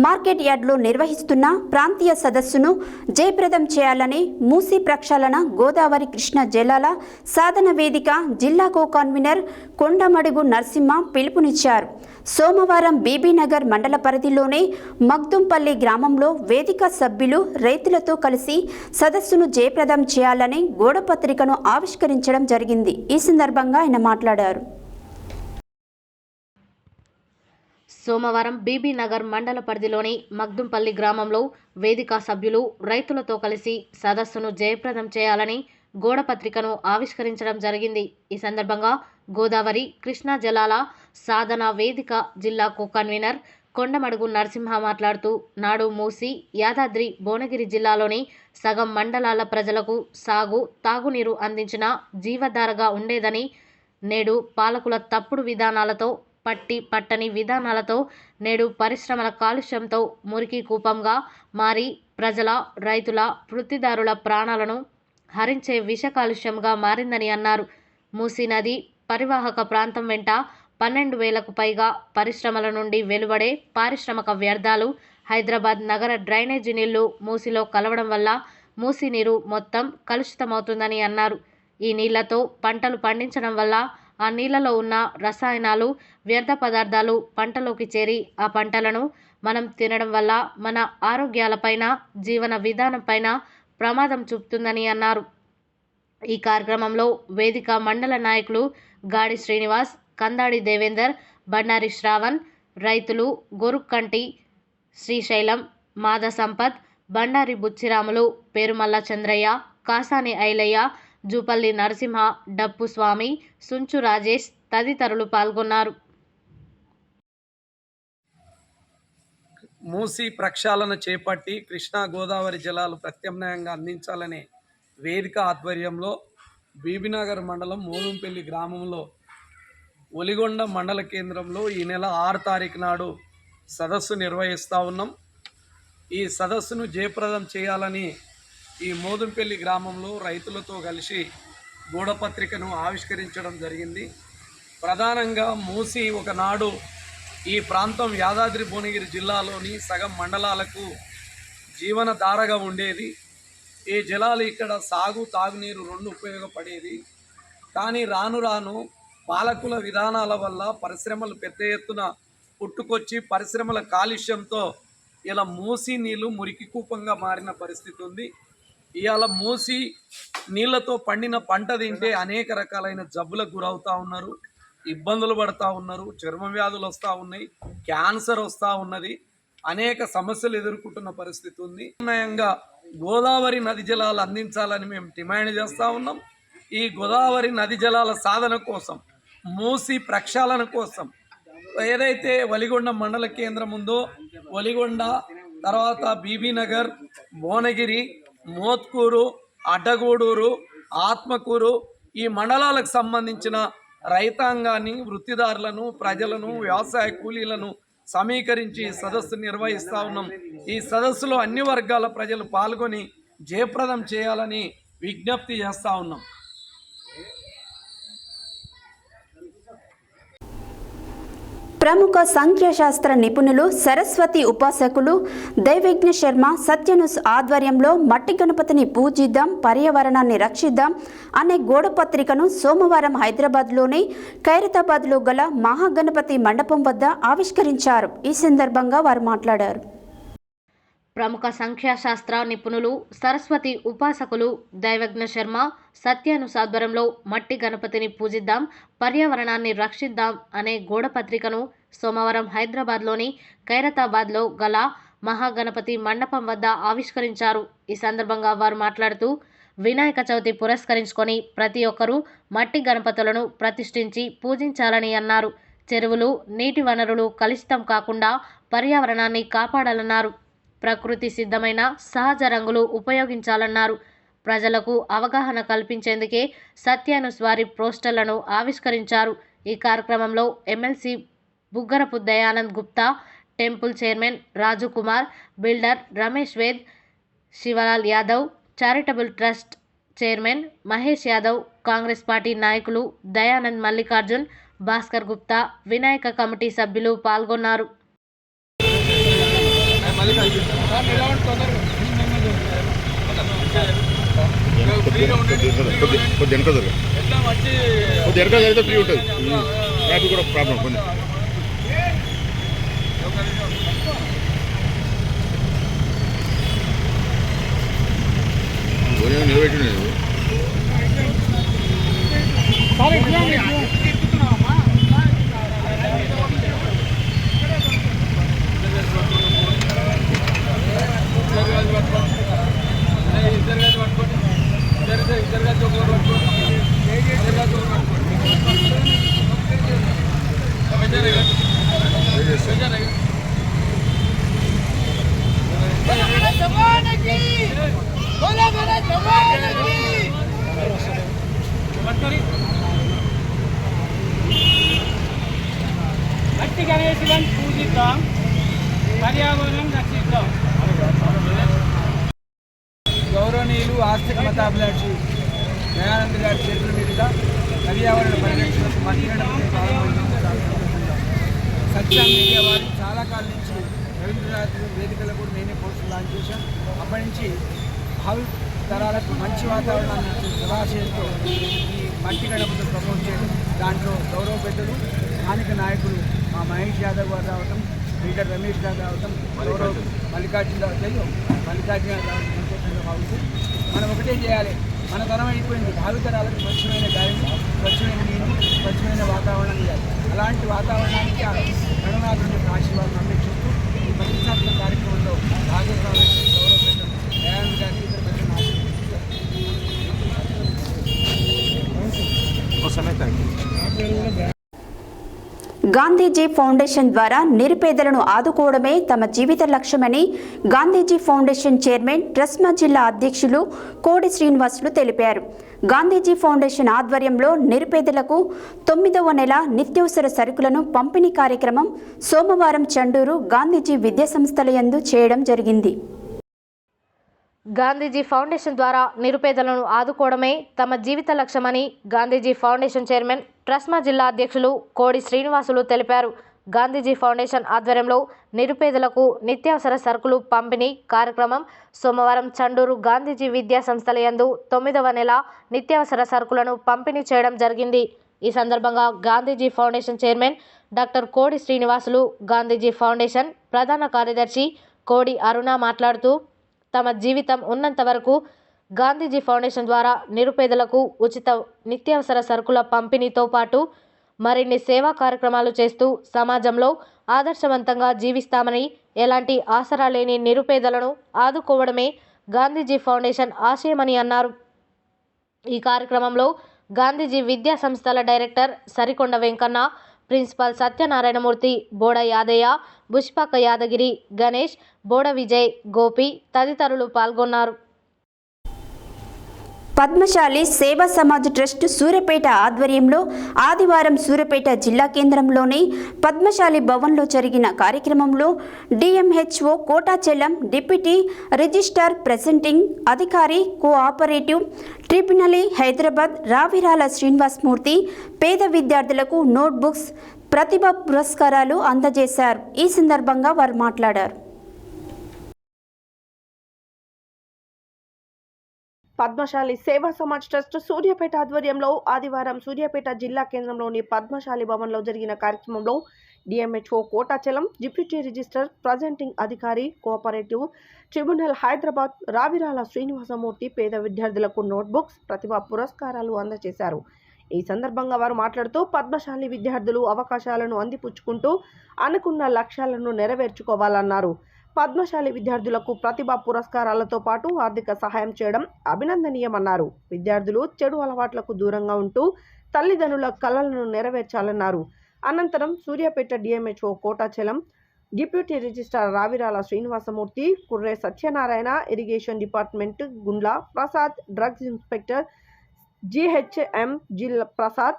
మార్కెట్ యార్డ్లో నిర్వహిస్తున్న ప్రాంతీయ సదస్సును జయప్రదం చేయాలని మూసీ ప్రక్షాళన గోదావరి కృష్ణా జలాల సాధన వేదిక జిల్లా కో కన్వీనర్ కొండమడుగు నరసింహ పిలుపునిచ్చారు. సోమవారం బీబీనగర్ మండల పరిధిలోని మగ్దుంపల్లి గ్రామంలో వేదిక సభ్యులు రైతులతో కలిసి సదస్సును జయప్రదం చేయాలని గోడపత్రికను ఆవిష్కరించడం జరిగింది. ఈ సందర్భంగా ఆయన మాట్లాడారు. సోమవారం బీబీనగర్ మండల పరిధిలోని మగ్దుంపల్లి గ్రామంలో వేదిక సభ్యులు రైతులతో కలిసి సదస్సును జయప్రదం చేయాలని గోడపత్రికను ఆవిష్కరించడం జరిగింది. ఈ సందర్భంగా గోదావరి కృష్ణా జలాల సాధన వేదిక జిల్లా కో కన్వీనర్ కొండమడుగు నరసింహ మాట్లాడుతూ నాడు మూసి, యాదాద్రి, భువనగిరి జిల్లాలోని సగం మండలాల ప్రజలకు సాగు, తాగునీరు అందించిన జీవధారగా ఉండేదని, నేడు పాలకుల తప్పుడు విధానాలతో పట్టని విధానాలతో నేడు పరిశ్రమల కాలుష్యంతో మురికి కూపంగా మారి ప్రజల, రైతుల, వృత్తిదారుల ప్రాణాలను హరించే విష కాలుష్యంగా మారిందని అన్నారు. మూసీ నది పరివాహక ప్రాంతం వెంట 12,000కు పైగా పరిశ్రమల నుండి వెలువడే పారిశ్రామిక వ్యర్థాలు హైదరాబాద్ నగర డ్రైనేజీ నీళ్లు మూసీలో కలవడం వల్ల మూసీ నీరు మొత్తం కలుషితమవుతుందని అన్నారు. ఈ నీళ్లతో పంటలు పండించడం వల్ల ఆ నీళ్లలో ఉన్న రసాయనాలు, వ్యర్థ పదార్థాలు పంటలోకి చేరి ఆ పంటలను మనం తినడం వల్ల మన ఆరోగ్యాలపైన, జీవన విధానంపైన ప్రమాదం చూపుతుందని అన్నారు. ఈ కార్యక్రమంలో వేదిక మండల నాయకులు గాడి శ్రీనివాస్, కందాడి దేవేందర్, బండారి శ్రావణ్, రైతులు గొరుక్కంటి శ్రీశైలం, మాద సంపత్, బండారి బుచ్చిరాములు, పేరుమల్ల చంద్రయ్య, కాసాని ఐలయ్య, జూపల్లి నరసింహ, డప్పు స్వామి, సుంచు రాజేష్ తదితరులు పాల్గొన్నారు. మూసీ ప్రక్షాళన చేపట్టి కృష్ణా గోదావరి జలాలు ప్రత్యామ్నాయంగా అందించాలనే వేదిక ఆధ్వర్యంలో బీబీనగర్ మండలం మోదుంపల్లి గ్రామంలో ఒలిగొండ మండల కేంద్రంలో ఈ నెల 6 తారీఖు నాడు సదస్సు నిర్వహిస్తూ ఉన్నాం. ఈ సదస్సును జయప్రదం చేయాలని ఈ మోదుంపల్లి గ్రామంలో రైతులతో కలిసి గూఢపత్రికను ఆవిష్కరించడం జరిగింది. ప్రధానంగా మూసీ ఒకనాడు ఈ ప్రాంతం యాదాద్రి భువనగిరి జిల్లాలోని సగం మండలాలకు జీవనధారగా ఉండేది. ఈ జలాలు ఇక్కడ సాగు, తాగునీరు రెండు ఉపయోగపడేది. కానీ రాను రాను పాలకుల విధానాల వల్ల పరిశ్రమలు పెద్ద ఎత్తున పుట్టుకొచ్చి పరిశ్రమల కాలుష్యంతో ఇలా మూసీ నీళ్లు మురికి కూపంగా మారిన పరిస్థితి ఉంది. ఇవాళ మూసీ నీళ్లతో పండిన పంట తింటే అనేక రకాలైన జబ్బులకు గురవుతూ ఉన్నారు, ఇబ్బందులు పడుతూ ఉన్నారు, చర్మ వ్యాధులు వస్తూ ఉన్నాయి, క్యాన్సర్ వస్తూ ఉన్నది, అనేక సమస్యలు ఎదుర్కొంటున్న పరిస్థితి ఉంది. అన్యాయంగా గోదావరి నది జలాలు అందించాలని మేము డిమాండ్ చేస్తూ ఉన్నాం. ఈ గోదావరి నది జలాల సాధన కోసం, మూసీ ప్రక్షాళన కోసం ఏదైతే వలిగొండ మండల కేంద్రం ఉందో, వలిగొండ తర్వాత బీబీనగర్, భువనగిరి, మోత్కూరు, అడ్డగూడూరు, ఆత్మకూరు ఈ మండలాలకు సంబంధించిన రైతాంగాన్ని, వృత్తిదారులను, ప్రజలను, వ్యవసాయ కూలీలను సమీకరించి సదస్సు నిర్వహిస్తూ ఉన్నాం. ఈ సదస్సులో అన్ని వర్గాల ప్రజలు పాల్గొని జయప్రదం చేయాలని విజ్ఞప్తి చేస్తూ ఉన్నాం. ప్రముఖ సంఖ్యాశాస్త్ర నిపుణులు, సరస్వతి ఉపాసకులు దైవజ్ఞ శర్మ సత్యనుస్ ఆధ్వర్యంలో మట్టి గణపతిని పూజిద్దాం, పర్యావరణాన్ని రక్షిద్దాం అనే గోడపత్రికను సోమవారం హైదరాబాద్లోని ఖైరతాబాద్లో గల మహాగణపతి మండపం వద్ద ఆవిష్కరించారు. ఈ సందర్భంగా వారు మాట్లాడారు. ప్రముఖ సంఖ్యాశాస్త్ర నిపుణులు, సరస్వతి ఉపాసకులు దైవజ్ఞ శర్మ సత్యానుస్ ఆధ్వర్యంలో మట్టి గణపతిని పూజిద్దాం, పర్యావరణాన్ని రక్షిద్దాం అనే గోడపత్రికను సోమవారం హైదరాబాద్లోని ఖైరతాబాద్లో గల మహాగణపతి మండపం వద్ద ఆవిష్కరించారు. ఈ సందర్భంగా వారు మాట్లాడుతూ, వినాయక చవితి పురస్కరించుకొని ప్రతి ఒక్కరూ మట్టి గణపతులను ప్రతిష్ఠించి పూజించాలని అన్నారు. చెరువులు, నీటి వనరులు కలుషితం కాకుండా పర్యావరణాన్ని కాపాడాలన్నారు. ప్రకృతి సిద్ధమైన సహజ రంగులు ఉపయోగించాలన్నారు. ప్రజలకు అవగాహన కల్పించేందుకే సత్యానుస్ వారి పోస్టర్లను ఆవిష్కరించారు. ఈ కార్యక్రమంలో MLC Buggarapu Dayanand Gupta, temple chairman Raju Kumar, builder Ramesh Ved, Shivlal Yadav, charitable trust chairman Mahesh Yadav, Congress party నాయకులు దయానంద్ మల్లికార్జున్, భాస్కర్ గుప్తా, వినాయక కమిటీ సభ్యులు పాల్గొన్నారు. మట్టి గణేశులను పూజిద్దాం, పర్యావరణం రక్షిద్దాం. గౌరవనీయులు ఆస్తిక మతాభిలాషి దయానంద్ గారి చేతుల మీదుగా పర్యావరణ పరిరక్షణకు మట్టి ప్రారంభించారు. సత్యం మీడియా వారు చాలా కాలం నుంచి రవీంద్రనాథ్ వేదికలో కూడా నేనే పోస్టులు లాంచ్ చేశాను. అప్పటి నుంచి భావి తరాలకు మంచి వాతావరణాన్ని ఇచ్చే జలాశయంతో ఈ మట్టి గణపతి ప్రమోట్ చేయడం, దాంట్లో గౌరవ పెద్దలు స్థానిక నాయకులు మా మహేష్ యాదవ్ గారు రావటం, లీడర్ రమేష్ గారు రావటం, గౌరవ మల్లికార్జున రావటం సంతోషంగా భావిస్తూ మనం ఒకటే చేయాలి. మన తరం అయిపోయింది, భావితరాలకు స్వచ్ఛమైన గాలిని, స్వచ్ఛమైన నీరు, స్వచ్ఛమైన వాతావరణం ఇవ్వాలి. అలాంటి వాతావరణానికి గణనాథుని ఆశీర్వాదం అపేక్షిస్తూ ఈ ప్రతిష్టాత్మక కార్యక్రమంలో భాగస్వామ్యం గౌరవ పెద్దలు దయానంద్ గారిని ఇతర పెద్దలను గాంధీజీ ఫౌండేషన్ ద్వారా నిరుపేదలను ఆదుకోవడమే తమ జీవిత లక్ష్యమని గాంధీజీ ఫౌండేషన్ చైర్మన్ ట్రస్మా జిల్లా అధ్యక్షులు కోడి శ్రీనివాసులు తెలిపారు. గాంధీజీ ఫౌండేషన్ ఆధ్వర్యంలో నిరుపేదలకు 9వ నెల నిత్యావసర సరుకులను పంపిణీ కార్యక్రమం సోమవారం చండూరు గాంధీజీ విద్యాసంస్థల యందు చేయడం జరిగింది. గాంధీజీ ఫౌండేషన్ ద్వారా నిరుపేదలను ఆదుకోవడమే తమ జీవిత లక్ష్యమని గాంధీజీ ఫౌండేషన్ చైర్మన్ ట్రస్మా జిల్లా అధ్యక్షులు కోడి శ్రీనివాసులు తెలిపారు. గాంధీజీ ఫౌండేషన్ ఆధ్వర్యంలో నిరుపేదలకు నిత్యావసర సరుకులు పంపిణీ కార్యక్రమం సోమవారం చండూరు గాంధీజీ విద్యా సంస్థల యందు 9వ నెల నిత్యావసర సరుకులను పంపిణీ చేయడం జరిగింది. ఈ సందర్భంగా గాంధీజీ ఫౌండేషన్ చైర్మన్ డాక్టర్ కోడి శ్రీనివాసులు, గాంధీజీ ఫౌండేషన్ ప్రధాన కార్యదర్శి కోడి అరుణ మాట్లాడుతూ తమ జీవితం ఉన్నంత వరకు గాంధీజీ ఫౌండేషన్ ద్వారా నిరుపేదలకు ఉచిత నిత్యావసర సరుకుల పంపిణీతో పాటు మరిన్ని సేవా కార్యక్రమాలు చేస్తూ సమాజంలో ఆదర్శవంతంగా జీవిస్తామని, ఎలాంటి ఆసరా లేని నిరుపేదలను ఆదుకోవడమే గాంధీజీ ఫౌండేషన్ ఆశయమని అన్నారు. ఈ కార్యక్రమంలో గాంధీజీ విద్యా సంస్థల డైరెక్టర్ సరికొండ వెంకన్న, ప్రిన్సిపాల్ సత్యనారాయణమూర్తి, బోడ యాదయ్య, బుష్పాక యాదగిరి, గణేష్, బోడ విజయ్, గోపి తదితరులు పాల్గొన్నారు. పద్మశాలి సేవా సమాజ్ ట్రస్ట్ సూర్యాపేట ఆధ్వర్యంలో ఆదివారం సూర్యాపేట జిల్లా కేంద్రంలోని పద్మశాలి భవన్లో జరిగిన కార్యక్రమంలో డిఎంహెచ్ఓ కోటాచెల్లం, డిప్యూటీ రిజిస్ట్రార్ ప్రెజెంటింగ్ అధికారి కోఆపరేటివ్ ట్రిబ్యునల్ హైదరాబాద్ రావిరాల శ్రీనివాసమూర్తి పేద విద్యార్థులకు నోట్బుక్స్, ప్రతిభ పురస్కారాలు అందజేశారు. ఈ సందర్భంగా వారు మాట్లాడారు. పద్మశాలి సేవా సమాజ్ ట్రస్ట్ సూర్యాపేట ఆధ్వర్యంలో ఆదివారం సూర్యాపేట జిల్లా కేంద్రంలోని పద్మశాలి భవన్లో జరిగిన కార్యక్రమంలో DMHO Kotachalam, deputy register presenting అధికారి కోఆపరేటివ్ ట్రిబ్యునల్ హైదరాబాద్ రావిరాల శ్రీనివాసమూర్తి పేద విద్యార్థులకు నోట్బుక్స్, ప్రతిభా పురస్కారాలు అందజేశారు. ఈ సందర్భంగా వారు మాట్లాడుతూ పద్మశాలి విద్యార్థులు అవకాశాలను అందిపుచ్చుకుంటూ అనుకున్న లక్ష్యాలను నెరవేర్చుకోవాలన్నారు. పద్మశాలి విద్యార్థులకు ప్రతిభా పురస్కారాలతో పాటు ఆర్థిక సహాయం చేయడం అభినందనీయమన్నారు. విద్యార్థులు చెడు అలవాట్లకు దూరంగా ఉంటూ తల్లిదండ్రుల కలలను నెరవేర్చాలన్నారు. అనంతరం Suryapet DMHO Kotachalam, deputy registrar Ravirala Srinivasamurthy, Kurre Satyanarayana, irrigation department Gundla Prasad, drugs inspector GHM జిల్లా ప్రసాద్,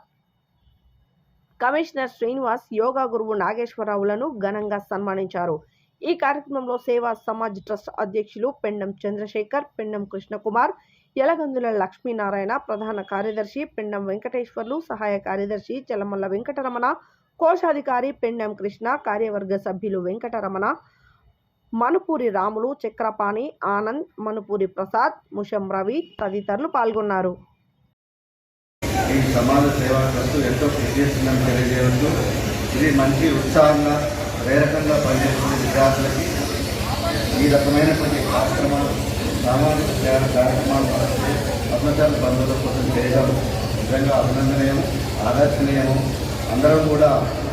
కమిషనర్ శ్రీనివాస్, యోగా గురువు నాగేశ్వరరావులను ఘనంగా సన్మానించారు. ఈ కార్యక్రమంలో సేవా సమాజ్ ట్రస్ట్ అధ్యక్షులు పెండం చంద్రశేఖర్, పెండం కృష్ణకుమార్, యలగందుల లక్ష్మీనారాయణ, ప్రధాన కార్యదర్శి పెండం వెంకటేశ్వర్లు, సహాయ కార్యదర్శి చలమల్ల వెంకటరమణ, కోశాధికారి పెండం కృష్ణ, కార్యవర్గ సభ్యులు వెంకటరమణ, మనుపూరి రాములు, చక్రపాణి, ఆనంద్, మనుపూరి ప్రసాద్, ముషం రవి తదితరులు పాల్గొన్నారు. ఈ సమాజ సేవా ట్రస్ట్ ఎంతో కృషి చేస్తుందని తెలియజేయవచ్చు. ఇది మంచి ఉత్సాహంగా ప్రేరకంగా పనిచేస్తున్న విద్యార్థులకి ఈ రకమైనటువంటి కార్యక్రమాలు, సామాజిక సేవ కార్యక్రమాలు పద్మశాలి బంధువుల కోసం చేయడం నిజంగా అభినందనీయం, ఆదర్శనీయము. అందరం కూడా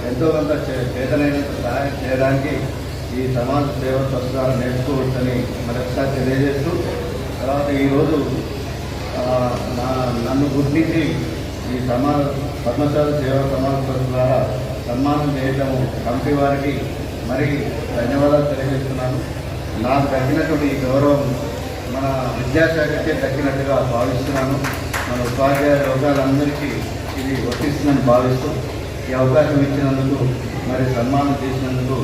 ఎంతో కొంత చేతనైనంత సహాయం చేయడానికి ఈ సమాజ సేవ ట్రస్ట్ ద్వారా నేర్చుకోవచ్చని మరొకసారి తెలియజేస్తూ, తర్వాత ఈరోజు నన్ను గుర్తించి ఈ పద్మశాలి సేవా సమాజ ట్రస్ట్ ద్వారా సన్మానం చేయటము కమిటీ వారికి మరి ధన్యవాదాలు తెలియజేస్తున్నాను. నాకు దక్కినటువంటి ఈ గౌరవం మన విద్యాశాఖకే దక్కినట్టుగా భావిస్తున్నాను. మన ఉపాధ్యాయ వర్గాలందరికీ ఇది వర్తిస్తుందని భావిస్తూ ఈ అవకాశం ఇచ్చినందుకు మరి సన్మానం చేసినందుకు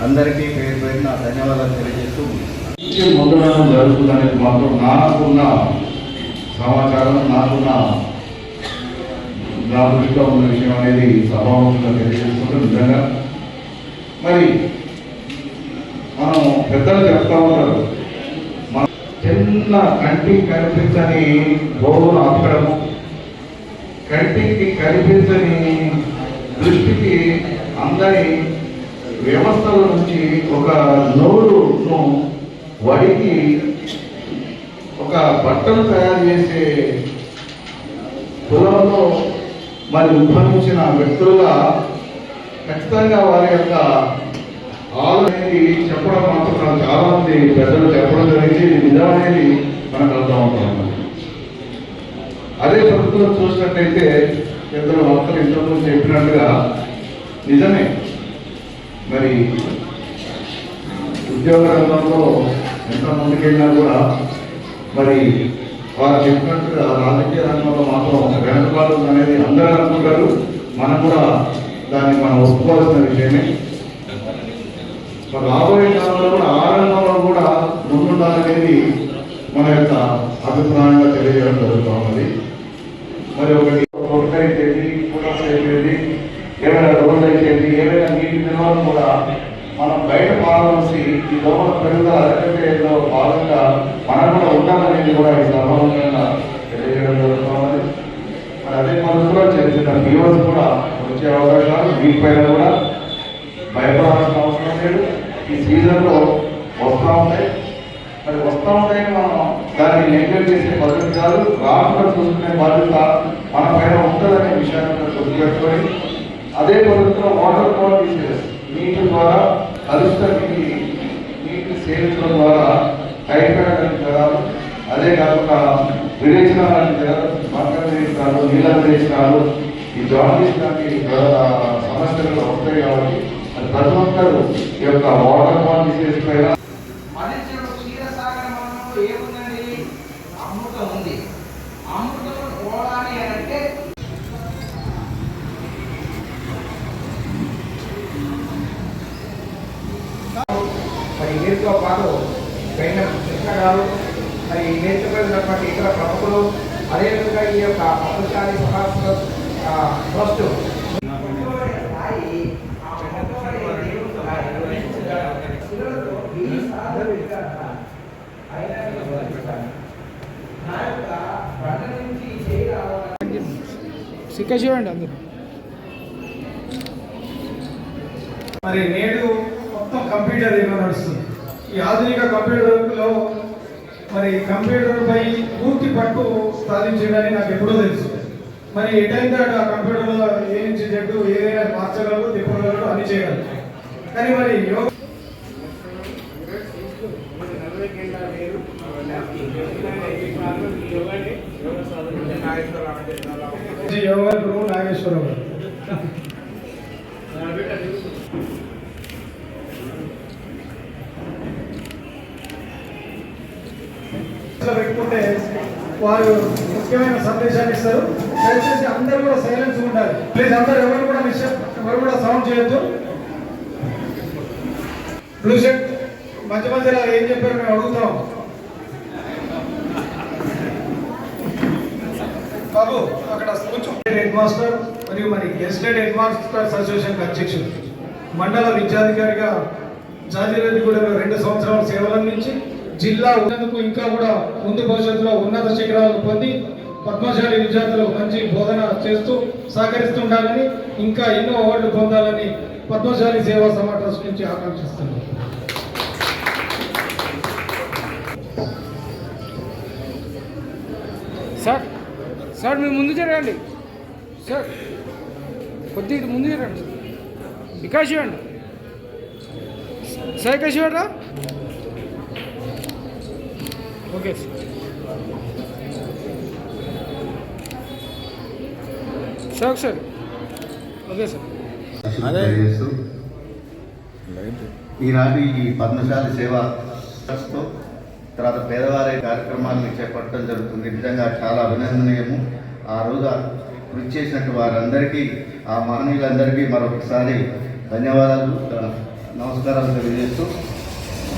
అందరికీ పేరు పేరున ధన్యవాదాలు తెలియజేస్తూ ముందుగానే జరుగుతుందనేది మాత్రం నాకున్న సమాచారం, నాకున్న నా దృష్టిలో ఉన్న విషయం అనేది సభాముఖంగా తెలియజేస్తుంటే నిజంగా మరి మనం పెద్దలు చెప్తా ఉంటారు, మన చిన్న కంటికి కనిపించని గోవును ఆపడము, కంటికి కనిపించని దృష్టికి అందరి వ్యవస్థల నుంచి ఒక నోరును వడికి ఒక బట్టలు తయారు చేసే కులంలో మరి ఉద్భవించిన వ్యక్తులుగా ఖచ్చితంగా వారి యొక్క ఆలోచన చెప్పడం మాత్రం నాకు చాలా మంది పెద్దలు చెప్పడం జరిగింది. ఇది నిజమనేది మనకు అర్థం అవుతుంది. అదే పరిస్థితుల్లో చూసినట్టయితే ఇద్దరు వక్తలు ఇంతకుముందు చెప్పినట్టుగా నిజమే, మరి ఉద్యోగ రంగంలో ఎంత ముందుకెళ్ళినా కూడా మరి వారు చెప్పినట్టుగా రాజకీయ రంగంలో మాత్రం వెనుకబాటు అనేది అందరూ అనుకుంటారు. మనం కూడా దాన్ని మనం ఒప్పుకోవాల్సిన విషయమే. మరి రాబోయే కాలంలో కూడా ఆ రంగంలో కూడా ముందుండాలనేది మన యొక్క అభిప్రాయంగా తెలియజేయడం జరుగుతూ ఉన్నది. మరి ఒకటి అయితేది, కూటమి అయితేది, ఏమైనా రోడ్లు అయితేది, ఏమైనా నీటి నిల్వలు కూడా మనం బయట పాలవలసి ఈ దోమల పెరుగుదల అరకట్టేలో భాగంగా మనం కూడా ఉండాలనేది కూడా ఈ సభాముఖంగా తెలియజేయడం జరుగుతున్నది. మరి అదే పద్ధతిలో చేసిన వ్యూవర్స్ కూడా వచ్చే అవకాశాలు వీటిపైన కూడా భయపడాల్సిన అవసరం లేదు. ఈ సీజన్లో వస్తూ ఉంటాయి, మరి వస్తూ ఉంటాయని మనం దాన్ని నెగ్లెక్ట్ చేసే పద్ధతి కాదు, రాకుండా చూసుకునే బాధ్యత మన పైన ఉంటుందనే విషయాన్ని గుర్తుపెట్టుకొని అదే పద్ధతిలో వాటర్ క్వాలిటీ నీటి ద్వారా కలుషిత నీటిని సేవించడం ద్వారా టైఫాయిడ్ లాంటి జ్వరాలు, అదే కాకుండా విరేచన లాంటి జ్వరాలు, మకర విరేచనాలు, నీళ్ళ విరేచనాలు, ఈ జాండీస్ లాంటి సమస్యలు వస్తాయి. కాబట్టి అది ప్రతి ఒక్కరు ఈ యొక్క వాటర్ క్వాలిటీ పైన ఏముందండి, అమృతం ఉంది. అమృతం పోవాలి అంటే మరి వీరితో పాటు పైన కృష్ణ గారు, మరి నేర్చుకున్నటువంటి ఇతర ప్రముఖులు, అదేవిధంగా ఈ యొక్క పద్మశాలి ట్రస్ట్ సిక్క చూడండి అందరూ. మరి నేడు మొత్తం కంప్యూటర్ యుగం నడుస్తుంది. ఈ ఆధునిక కంప్యూటర్లో మరి కంప్యూటర్పై పూర్తి పట్టు సాధించడానికి నాకు ఎప్పుడో తెలుసు. మరి ఎటైతే ఆ కంప్యూటర్లో ఏ నుంచి చెట్టు ఏదైనా మార్చగలరు, తిప్పగలరు, అన్ని చేయగలరు. కానీ మరి యోగా గురువు నాగేశ్వరరావు గారు పెట్టుకుంటే వారు ముఖ్యమైన సందేశాన్ని ఇస్తారు. దయచేసి అందరూ కూడా సైలెన్స్ ఉండాలి. ప్లీజ్ అందరూ ఎవరు కూడా సౌండ్ చేయొద్దు. బ్లూ షర్ట్ మధ్య మధ్యలో ఏం చెప్పారు మేము అడుగుతాం. బాబు అక్కడ కొంచెం హెడ్ మాస్టర్ మరియు మరి గెస్టెడ్ హెడ్ మాస్టర్స్ అసోసియేషన్ అధ్యక్షుడు, మండల విద్యాధికారిగా జాజిరెడ్డిగూడెంలో 2 సంవత్సరాల సేవలు అందించి జిల్లా ఉన్నందుకు ఇంకా కూడా ముందు భవిష్యత్తులో ఉన్నత శిఖరాలను పొంది పద్మశాలి విద్యార్థులకు మంచి బోధన చేస్తూ సహకరిస్తుండాలని, ఇంకా ఎన్నో అవార్డులు పొందాలని పద్మశాలి సేవా సమాజ్ ట్రస్ట్ నుంచి ఆకాంక్షిస్తున్నాను. సార్ సార్ మీరు ముందు జరగండి సార్, కొద్దిగా ముందు జరగండి. వికాస్ ఇవ్వండి సార్, వికాస్ ఇవ్వరా. Okay sir sir okay sir. ఈనాటి ఈ పద్మశాలి సేవా ట్రస్ట్తో తర్వాత పేదవారి కార్యక్రమాన్ని చేపట్టడం జరుగుతుంది. నిజంగా చాలా అభినందనీయము. ఆ రోజు కృషి చేసినట్టు వారందరికీ, ఆ మహనీయులందరికీ మరొకసారి ధన్యవాదాలు, నమస్కారాలు తెలియజేస్తూ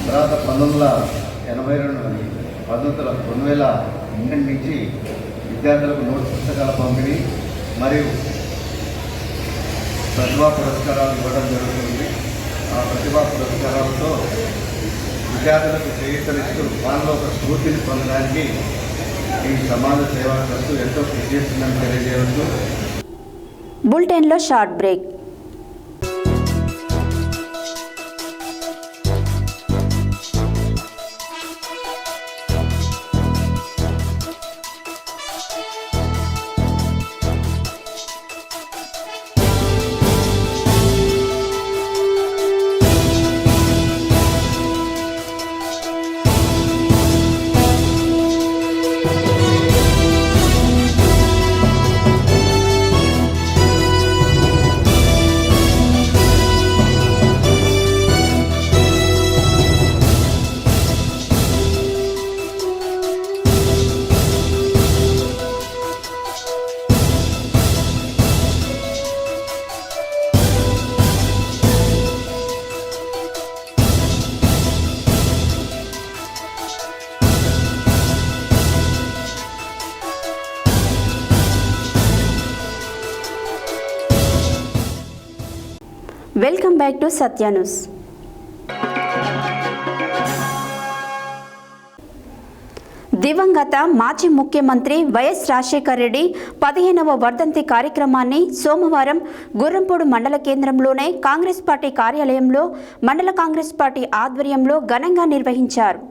తర్వాత 2012 నుంచి విద్యార్థులకు నోట్స్ పుస్తకాల పంపిణీ మరియు ప్రతిభా పురస్కారాలు ఇవ్వడం జరుగుతుంది. ఆ ప్రతిభా పురస్కారాలతో విద్యార్థులకు చేయూతనిస్తూ వాళ్ళలో ఒక స్ఫూర్తిని పొందడానికి ఈ సమాజ సేవా ట్రస్ట్ ఎంతో కృషి చేస్తుందని తెలియజేయవచ్చు. బులెటిన్లో short break. Welcome back to Satya news. దివంగత మాజీ ముఖ్యమంత్రి వైఎస్ రాజశేఖర్ రెడ్డి 15వ వర్ధంతి కార్యక్రమాన్ని సోమవారం గుర్రంపూడి మండల కేంద్రంలోనే కాంగ్రెస్ పార్టీ కార్యాలయంలో మండల కాంగ్రెస్ పార్టీ ఆధ్వర్యంలో ఘనంగా నిర్వహించారు.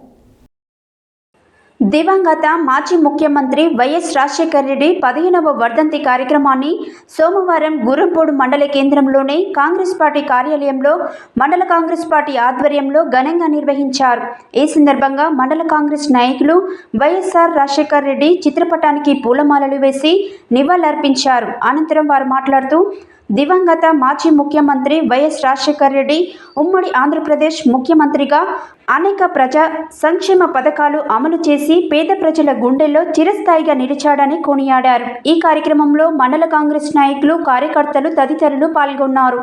దివంగత మాజీ ముఖ్యమంత్రి వైఎస్ రాజశేఖర్ రెడ్డి 15వ వర్ధంతి కార్యక్రమాన్ని సోమవారం గుర్రంపూడి మండల కేంద్రంలోని కాంగ్రెస్ పార్టీ కార్యాలయంలో మండల కాంగ్రెస్ పార్టీ ఆధ్వర్యంలో ఘనంగా నిర్వహించారు. ఈ సందర్భంగా మండల కాంగ్రెస్ నాయకులు వైఎస్ఆర్ రాజశేఖర్ రెడ్డి చిత్రపటానికి పూలమాలలు వేసి నివాళులర్పించారు. అనంతరం వారు మాట్లాడుతూ దివంగత మాజీ ముఖ్యమంత్రి వైఎస్ రాజశేఖర్ రెడ్డి ఉమ్మడి ఆంధ్రప్రదేశ్ ముఖ్యమంత్రిగా అనేక ప్రజా సంక్షేమ పథకాలు అమలు చేసి పేద ప్రజల గుండెల్లో చిరస్థాయిగా నిలిచాడని కొనియాడారు. ఈ కార్యక్రమంలో మండల కాంగ్రెస్ నాయకులు, కార్యకర్తలు తదితరులు పాల్గొన్నారు.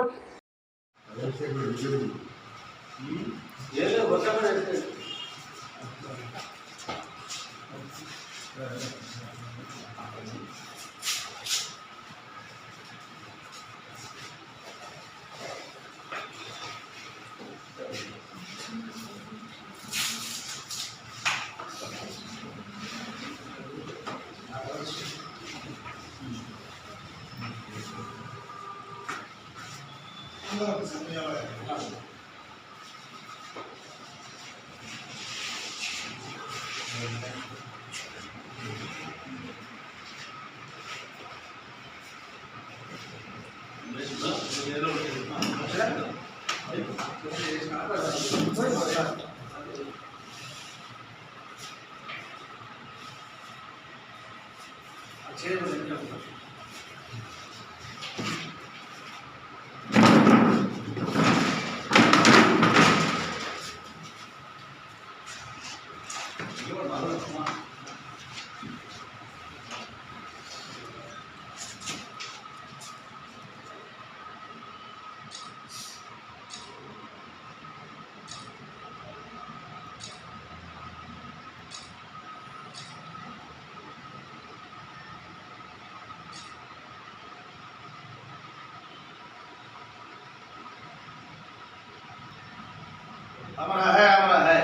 हमारा है हमारा है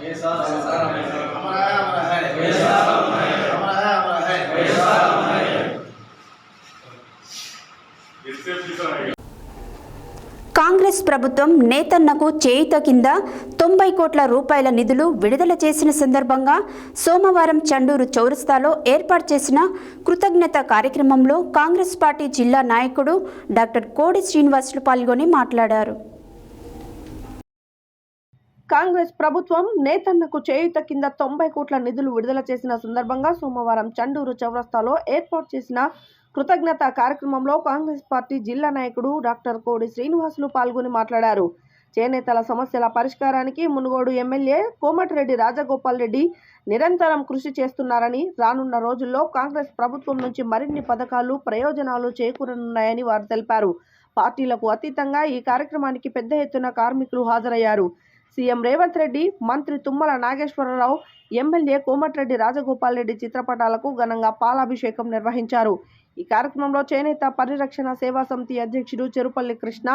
वैसा हमारा है हमारा है वैसा हमारा है हमारा है वैसा हमारा है। కాంగ్రెస్ ప్రభుత్వం నేతన్నకు చేయూత కింద 90 కోట్ల రూపాయల నిధులు విడుదల చేసిన సందర్భంగా సోమవారం చండూరు చౌరస్తాలో ఏర్పాటు చేసిన కృతజ్ఞత కార్యక్రమంలో కాంగ్రెస్ పార్టీ జిల్లా నాయకుడు డాక్టర్ కోడి శ్రీనివాసులు పాల్గొని మాట్లాడారు. కాంగ్రెస్ ప్రభుత్వం నేతన్నకు చేయూత కింద 90 కోట్ల నిధులు విడుదల చేసిన సందర్భంగా సోమవారం చండూరు చౌరస్తాలో ఏర్పాటు చేసిన కృతజ్ఞత కార్యక్రమంలో కాంగ్రెస్ పార్టీ జిల్లా నాయకుడు డాక్టర్ కోడి శ్రీనివాసులు పాల్గొని మాట్లాడారు. చేనేతల సమస్యల పరిష్కారానికి మునుగోడు ఎమ్మెల్యే కోమటిరెడ్డి రాజగోపాల్ రెడ్డి నిరంతరం కృషి చేస్తున్నారని, రానున్న రోజుల్లో కాంగ్రెస్ ప్రభుత్వం నుంచి మరిన్ని పథకాలు, ప్రయోజనాలు చేకూరనున్నాయని వారు తెలిపారు. పార్టీలకు అతీతంగా ఈ కార్యక్రమానికి పెద్ద ఎత్తున కార్మికులు హాజరయ్యారు. సీఎం రేవంత్ రెడ్డి, మంత్రి తుమ్మల నాగేశ్వరరావు, ఎమ్మెల్యే కోమటిరెడ్డి రాజగోపాల్ రెడ్డి చిత్రపటాలకు ఘనంగా పాలాభిషేకం నిర్వహించారు. ఈ కార్యక్రమంలో చేనేత పరిరక్షణ సేవా సమితి అధ్యక్షుడు చెరుపల్లి కృష్ణ,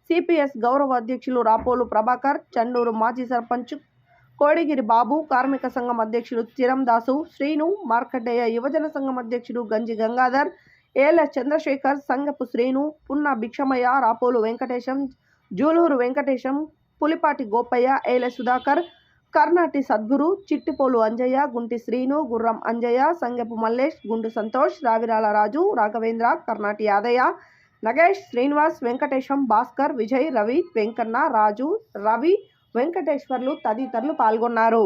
సిపిఎస్ గౌరవ అధ్యక్షులు రాపోలు ప్రభాకర్, చండూరు మాజీ సర్పంచ్ కోడిగిరి బాబు, కార్మిక సంఘం అధ్యక్షుడు చిరందాసు, శ్రీను, మార్కండేయ యువజన సంఘం అధ్యక్షుడు గంజి గంగాధర్, ఏఎల్ఎస్ చంద్రశేఖర్, సంగపు శ్రీను, పున్న భిక్షమయ్య, రాపోలు వెంకటేశం, జూలూరు వెంకటేశం, పులిపాటి గోపయ్య, ఏఎల్ఎస్ సుధాకర్, కర్ణాటి సద్గురు, చిట్టిపోలు అంజయ్య, గుంటి శ్రీను, గుర్రం అంజయ్య, సంగపు మల్లేష్, గుండు సంతోష్, రావిరాల రాజు, రాఘవేంద్ర, కర్ణాటి యాదయ్య, నగేష్, శ్రీనివాస్, వెంకటేశం, భాస్కర్, విజయ్, రవి, వెంకన్న, రాజు, రవి, వెంకటేశ్వర్లు తదితరులు పాల్గొన్నారు.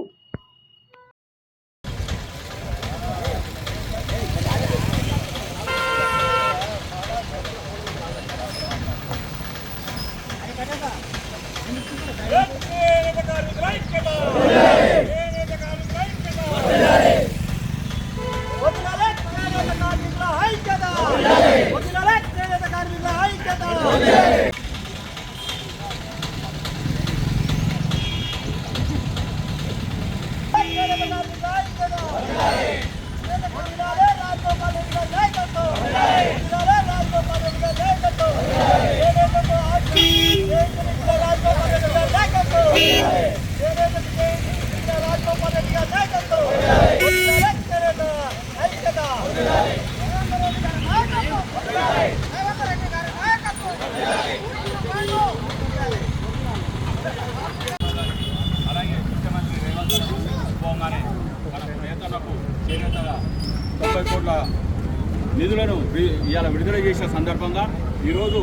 అలాగే ముఖ్యమంత్రి రేవంత్ పోగానే మనకు నేతలకు చేనేతల 90 కోట్ల నిధులను ఇవాళ విడుదల చేసిన సందర్భంగా ఈరోజు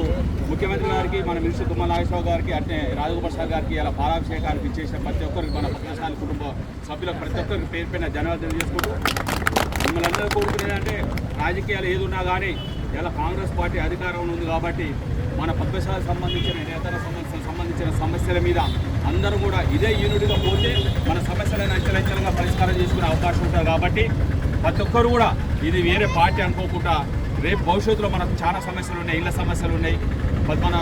ముఖ్యమంత్రి గారికి, మన మినిస్టర్ తుమ్మల నాగేశ్వరరావు గారికి, అంటే రాజగోపాల్ సార్ గారికి ఇలా పాలాభిషేకానికి ఇచ్చేసిన ప్రతి ఒక్కరికి, మన పద్మశాలి కుటుంబ సభ్యులకు ప్రతి ఒక్కరికి పేరు పైన ధన్యవాదాలు చేసుకుంటూ మిమ్మల్ని అందరూ కోరుకునేదంటే రాజకీయాలు ఏదున్నా కానీ ఇలా కాంగ్రెస్ పార్టీ అధికారంలో ఉంది కాబట్టి మన పద్మశాలకు సంబంధించిన నేతల సంబంధించిన సమస్యల మీద అందరూ కూడా ఇదే యూనిట్గా పోతే మన సమస్యలను అంచెలంచెలుగా పరిష్కారం చేసుకునే అవకాశం ఉంటుంది. కాబట్టి ప్రతి ఒక్కరు కూడా ఇది వేరే పార్టీ అనుకోకుండా రేపు భవిష్యత్తులో మనకు చాలా సమస్యలు ఉన్నాయి, ఇళ్ల సమస్యలు ఉన్నాయి, మన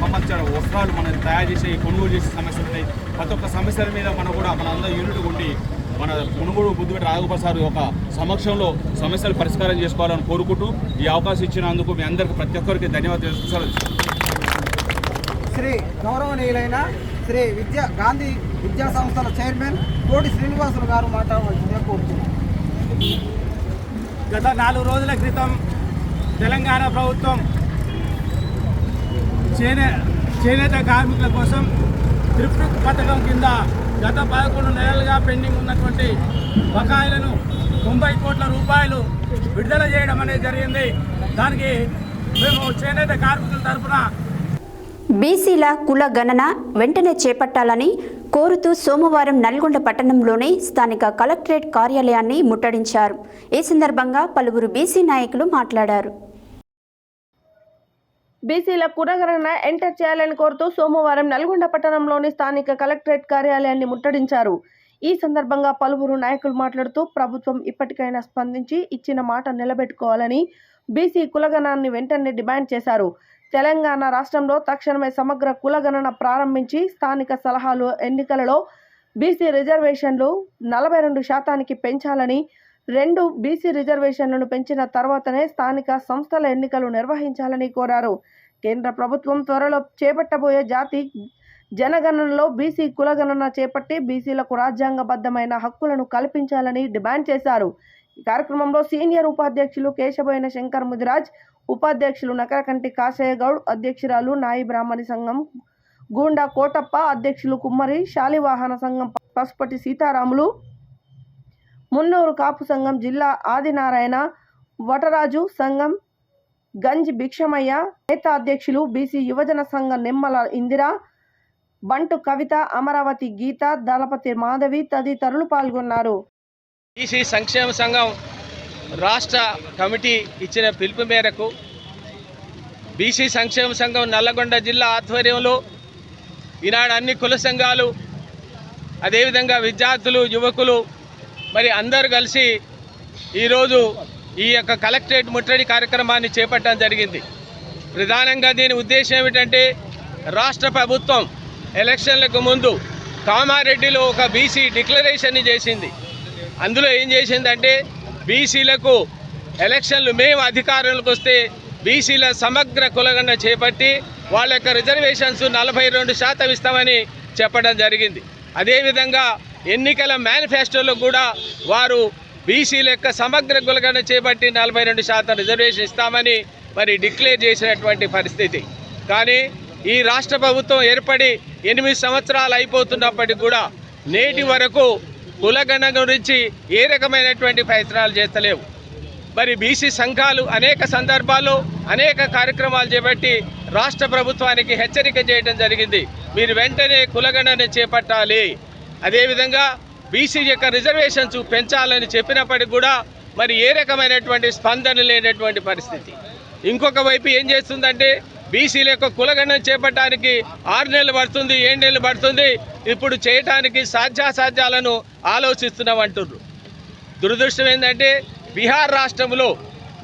సంబంధించిన వస్త్రాలు మనం తయారు చేసే కొనుగోలు చేసే సమస్యలు ఉన్నాయి. ప్రతి ఒక్క సమస్యల మీద మనం కూడా మన అందరూ యూనిట్గా ఉండి మన కొనుగోలు బుద్ధిపెట్టి రాజగోపాల్ సార్ ఒక సమక్షంలో సమస్యలు పరిష్కారం చేసుకోవాలని కోరుకుంటూ ఈ అవకాశం ఇచ్చినందుకు మీ అందరికీ ప్రతి ఒక్కరికి ధన్యవాదాలు తెలుసు. శ్రీ గౌరవనీయులైన శ్రీ గాంధీ విద్యా సంస్థల చైర్మన్ కోటి శ్రీనివాసులు గారు మాట్లాడవలసిందిగా కోరుతున్నాను. గత 4 రోజుల క్రితం తెలంగాణ ప్రభుత్వం చేనేత కార్మికుల కోసం త్రిపుర పథకం కింద గత 11 నెలలుగా పెండింగ్ ఉన్నటువంటి బకాయిలను 90 కోట్ల రూపాయలు విడుదల చేయడం అనేది జరిగింది. దానికి మేము చేనేత కార్మికుల తరఫున బీసీల కుల గణన వెంటనే చేపట్టాలని కోరుతూ సోమవారం నల్గొండ పట్టణంలోని స్థానిక కలెక్టరేట్ కార్యాలయాన్ని ముట్టడించారు. ఈ సందర్భంగా పలువురు బీసీ నాయకులు మాట్లాడారు. బీసీల కులగణన ఎంటర్ చేయాలని కోరుతూ సోమవారం నల్గొండ పట్టణంలోని స్థానిక కలెక్టరేట్ కార్యాలయాన్ని ముట్టడించారు. ఈ సందర్భంగా పలువురు నాయకులు మాట్లాడుతూ ప్రభుత్వం ఇప్పటికైనా స్పందించి ఇచ్చిన మాట నిలబెట్టుకోవాలని బీసీ కులగణనాన్ని వెంటనే డిమాండ్ చేశారు. తెలంగాణ రాష్ట్రంలో తక్షణమే సమగ్ర కులగణన ప్రారంభించి స్థానిక సలహాలు ఎన్నికలలో బీసీ రిజర్వేషన్లు 42% పెంచాలని, 2 బీసీ రిజర్వేషన్లను పెంచిన తర్వాతనే స్థానిక సంస్థల ఎన్నికలు నిర్వహించాలని కోరారు. కేంద్ర ప్రభుత్వం త్వరలో చేపట్టబోయే జాతి జనగణనలో బీసీ కులగణన చేపట్టి బీసీలకు రాజ్యాంగబద్ధమైన హక్కులను కల్పించాలని డిమాండ్ చేశారు. ఈ కార్యక్రమంలో సీనియర్ ఉపాధ్యక్షులు కేశబోయిన శంకర్ ముదిరాజ్, ఉపాధ్యక్షులు నకరకంటి కాశయ్య గౌడ్, అధ్యక్షురాలు నాయి బ్రాహ్మణి సంఘం గూండా కోటప్ప, అధ్యక్షులు కుమ్మరి శాలివాహన సంఘం పసుపటి సీతారాములు, మున్నూరు కాపు సంఘం జిల్లా ఆదినారాయణ, వటరాజు సంఘం గంజి భిక్షమయ్య, నేత అధ్యక్షులు బీసీ యువజన సంఘం నిమ్మల ఇందిర, బంటు కవిత, అమరావతి గీత, దళపతి మాధవి తదితరులు పాల్గొన్నారు. బీసీ సంక్షేమ సంఘం రాష్ట్ర కమిటీ ఇచ్చిన పిలుపు మేరకు బీసీ సంక్షేమ సంఘం నల్లగొండ జిల్లా ఆధ్వర్యంలో ఈనాడు అన్ని కుల సంఘాలు, అదేవిధంగా విద్యార్థులు, యువకులు మరి అందరూ కలిసి ఈరోజు ఈ యొక్క కలెక్టరేట్ ముట్టడి కార్యక్రమాన్ని చేపట్టడం జరిగింది. ప్రధానంగా దీని ఉద్దేశం ఏమిటంటే రాష్ట్ర ప్రభుత్వం ఎలక్షన్లకు ముందు కామారెడ్డిలో ఒక బీసీ డిక్లరేషన్ని చేసింది. అందులో ఏం చేసిందంటే బీసీలకు ఎలక్షన్లు మేము అధికారంలోకి వస్తే బీసీల సమగ్ర కులగణన చేపట్టి వాళ్ళ యొక్క రిజర్వేషన్స్ 42% ఇస్తామని చెప్పడం జరిగింది. అదేవిధంగా ఎన్నికల మేనిఫెస్టోలో కూడా వారు బీసీల యొక్క సమగ్ర కులగణన చేపట్టి 42% రిజర్వేషన్ ఇస్తామని మరి డిక్లేర్ చేసినటువంటి పరిస్థితి. కానీ ఈ రాష్ట్ర ప్రభుత్వం ఏర్పడి 8 సంవత్సరాలు అయిపోతున్నప్పటికీ కూడా నేటి వరకు కులగణన గురించి ఏ రకమైనటువంటి ప్రయత్నాలు చేస్తలేవు. మరి బీసీ సంఘాలు అనేక సందర్భాల్లో అనేక కార్యక్రమాలు చేపట్టి రాష్ట్ర ప్రభుత్వానికి హెచ్చరిక చేయడం జరిగింది. మీరు వెంటనే కులగణన చేపట్టాలి, అదేవిధంగా బీసీ యొక్క రిజర్వేషన్స్ పెంచాలని చెప్పినప్పటికీ కూడా మరి ఏ రకమైనటువంటి స్పందన లేనటువంటి పరిస్థితి. ఇంకొక వైపు ఏం చేస్తుందంటే బీసీల యొక్క కులగణన చేపట్టడానికి 6 నెలలు పడుతుంది, 7 నెలలు పడుతుంది, ఇప్పుడు చేయటానికి సాధ్యాసాధ్యాలను ఆలోచిస్తున్నామంటున్నారు. దురదృష్టం ఏంటంటే బీహార్ రాష్ట్రంలో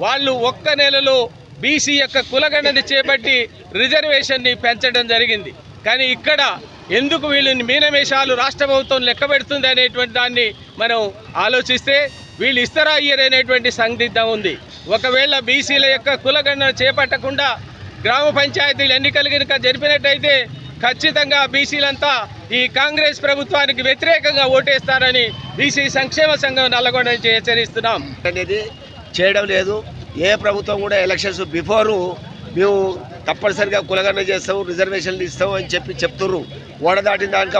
వాళ్ళు 1 నెలలో బీసీ యొక్క కులగణన చేపట్టి రిజర్వేషన్ని పెంచడం జరిగింది. కానీ ఇక్కడ ఎందుకు వీళ్ళు మీనమేషాలు రాష్ట్ర ప్రభుత్వం లెక్క పెడుతుంది అనేటువంటి దాన్ని మనం ఆలోచిస్తే వీళ్ళు ఇస్తారా ఇయ్యరు అనేటువంటి సందిగ్ధం ఉంది. ఒకవేళ బీసీల యొక్క కులగణన చేపట్టకుండా గ్రామ పంచాయతీల ఎన్నికలు కనుక జరిపినట్టయితే ఖచ్చితంగా బీసీలంతా ఈ కాంగ్రెస్ ప్రభుత్వానికి వ్యతిరేకంగా ఓటేస్తారని బీసీ సంక్షేమ సంఘం నల్లగొండ నుంచి హెచ్చరిస్తున్నాం. అనేది చేయడం లేదు. ఏ ప్రభుత్వం కూడా ఎలక్షన్స్ బిఫోరు మేము తప్పనిసరిగా కులగణన చేస్తాము, రిజర్వేషన్లు ఇస్తాము అని చెప్తుర్రు. ఓడ దాటిన దానిక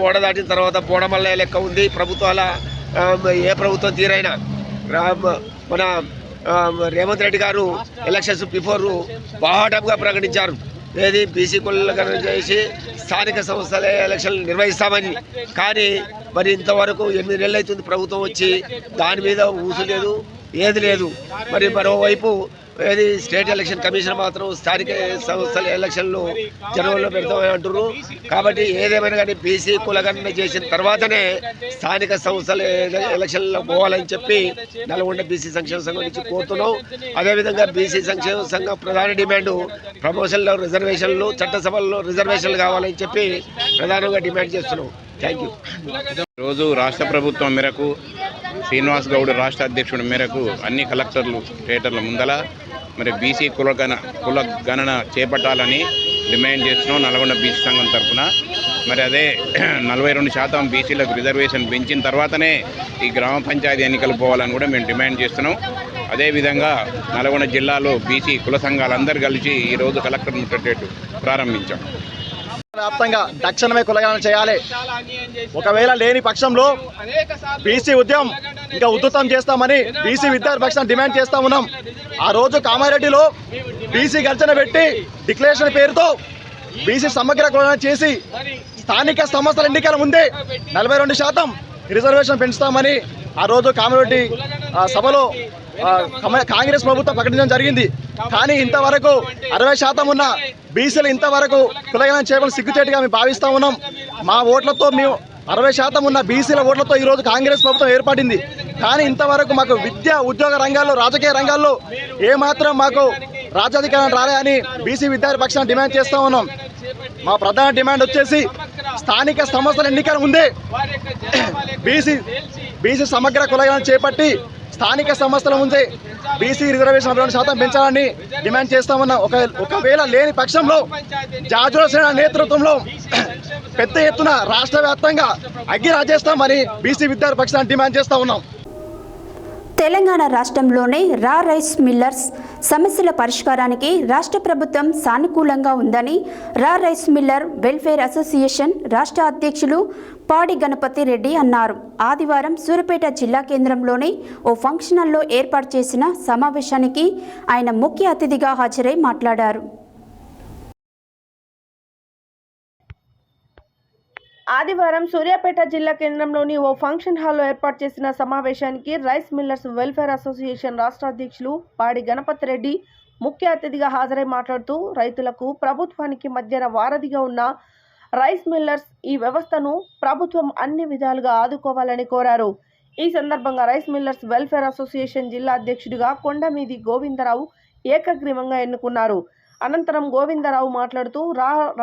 ఓడ దాటిన తర్వాత బోడమల్ల లెక్క ఉంది. ప్రభుత్వాల ఏ ప్రభుత్వం తీరైనా మన రేవంత్ రెడ్డి గారు ఎలక్షన్స్ బిఫోర్ బాహాటంగా ప్రకటించారు. ఏది బీసీ కులగణన చేసి స్థానిక సంస్థల ఎలక్షన్లు నిర్వహిస్తామని. కానీ మరి ఇంతవరకు 8 నెలలు అవుతుంది ప్రభుత్వం వచ్చి, దాని మీద ఊసు లేదు, ఏది లేదు. మరి మరోవైపు ఏది స్టేట్ ఎలక్షన్ కమిషన్ మాత్రం స్థానిక సంస్థల ఎలక్షన్లు జనవరిలో పెడతామని అంటున్నారు. కాబట్టి ఏదేమైనా కానీ బీసీ కులగణన చేసిన తర్వాతనే స్థానిక సంస్థల ఎలక్షన్లో పోవాలని చెప్పి నల్గొండ బీసీ సంక్షేమ సంఘం నుంచి కోరుతున్నాం. అదేవిధంగా బీసీ సంక్షేమ సంఘం ప్రధాన డిమాండ్ ప్రమోషన్లో రిజర్వేషన్లు, చట్టసభల్లో రిజర్వేషన్లు కావాలని చెప్పి ప్రధానంగా డిమాండ్ చేస్తున్నాం. Thank you. ఈరోజు రాష్ట్ర ప్రభుత్వం మేరకు శ్రీనివాస్ గౌడ్ రాష్ట్ర అధ్యక్షుడి మేరకు అన్ని కలెక్టర్లు థియేటర్ల ముందల మరి బీసీ కులగణన చేపట్టాలని డిమాండ్ చేస్తున్నాం నల్గొండ బీసీ సంఘం తరఫున. మరి అదే 42% బీసీలకు రిజర్వేషన్ పెంచిన తర్వాతనే ఈ గ్రామ పంచాయతీ ఎన్నికలు పోవాలని కూడా మేము డిమాండ్ చేస్తున్నాం. అదేవిధంగా నల్గొండ జిల్లాలో బీసీ కుల సంఘాలందరూ కలిసి ఈరోజు కలెక్టర్ ముట్టేట్టు ప్రారంభించాం. వ్యాప్తంగా తక్షణమే కులగణన చేయాలి. ఒకవేళ లేని పక్షంలో బీసీ ఉద్యమం ఇంకా ఉధృతం చేస్తామని బీసీ విద్యార్థి పక్షాన్ని డిమాండ్ చేస్తా ఉన్నాం. ఆ రోజు కామారెడ్డిలో బీసీ గర్జన పెట్టి డిక్లరేషన్ పేరుతో బీసీ సమగ్ర కులగణన చేసి స్థానిక సంస్థల ఎన్నికల ముందే 42% రిజర్వేషన్ పెంచుతామని ఆ రోజు కామారెడ్డి సభలో కాంగ్రెస్ ప్రభుత్వం ప్రకటించడం జరిగింది. కానీ ఇంతవరకు 60% ఉన్న బీసీలు ఇంతవరకు కులగణన చేయడం సిగ్గుచేటుగా మేము భావిస్తూ ఉన్నాం. మా ఓట్లతో మేము 60% ఉన్న బీసీల ఓట్లతో ఈరోజు కాంగ్రెస్ ప్రభుత్వం ఏర్పడింది. కానీ ఇంతవరకు మాకు విద్యా ఉద్యోగ రంగాల్లో, రాజకీయ రంగాల్లో ఏమాత్రం మాకు రాజ్యాధికారం రాలేదని బీసీ విద్యార్థి పక్షాన్ని డిమాండ్ చేస్తూ ఉన్నాం. మా ప్రధాన డిమాండ్ వచ్చేసి స్థానిక సంస్థల ఎన్నికల ముందే బీసీ సమగ్ర కులగణన చేపట్టి స్థానిక సంస్థల ముందే బీసీ రిజర్వేషన్ 42% పెంచాలని డిమాండ్ చేస్తామన్నా. ఒకవేళ లేని పక్షంలో జాజుల సేన నేతృత్వంలో పెద్ద ఎత్తున రాష్ట్ర వ్యాప్తంగా అగ్గి రాజేస్తామని బీసీ విద్యార్థి పక్షాన్ని డిమాండ్ చేస్తా ఉన్నాం. తెలంగాణ రాష్ట్రంలోనే రా రైస్ మిల్లర్స్ సమస్యల పరిష్కారానికి రాష్ట్ర ప్రభుత్వం సానుకూలంగా ఉందని రా రైస్ మిల్లర్ వెల్ఫేర్ అసోసియేషన్ రాష్ట్ర అధ్యక్షులు పాడి గణపతి రెడ్డి అన్నారు. ఆదివారం సూర్యాపేట జిల్లా కేంద్రంలోని ఓ ఫంక్షన్ హాల్లో ఏర్పాటు చేసిన సమావేశానికి ఆయన ముఖ్య అతిథిగా హాజరై మాట్లాడారు. ఆదివారం సూర్యాపేట జిల్లా కేంద్రంలోని ఓ ఫంక్షన్ హాల్లో ఏర్పాటు చేసిన సమావేశానికి రైస్ మిల్లర్స్ వెల్ఫేర్ అసోసియేషన్ రాష్ట్ర అధ్యక్షులు పాడి గణపతి రెడ్డి ముఖ్య అతిథిగా హాజరై మాట్లాడుతూ రైతులకు ప్రభుత్వానికి మధ్యన వారధిగా ఉన్న రైస్ మిల్లర్స్ ఈ వ్యవస్థను ప్రభుత్వం అన్ని విధాలుగా ఆదుకోవాలని కోరారు. ఈ సందర్భంగా రైస్ మిల్లర్స్ వెల్ఫేర్ అసోసియేషన్ జిల్లా అధ్యక్షుడిగా కొండమీది గోవిందరావు ఏకగ్రీవంగా ఎన్నుకున్నారు. అనంతరం గోవిందరావు మాట్లాడుతూ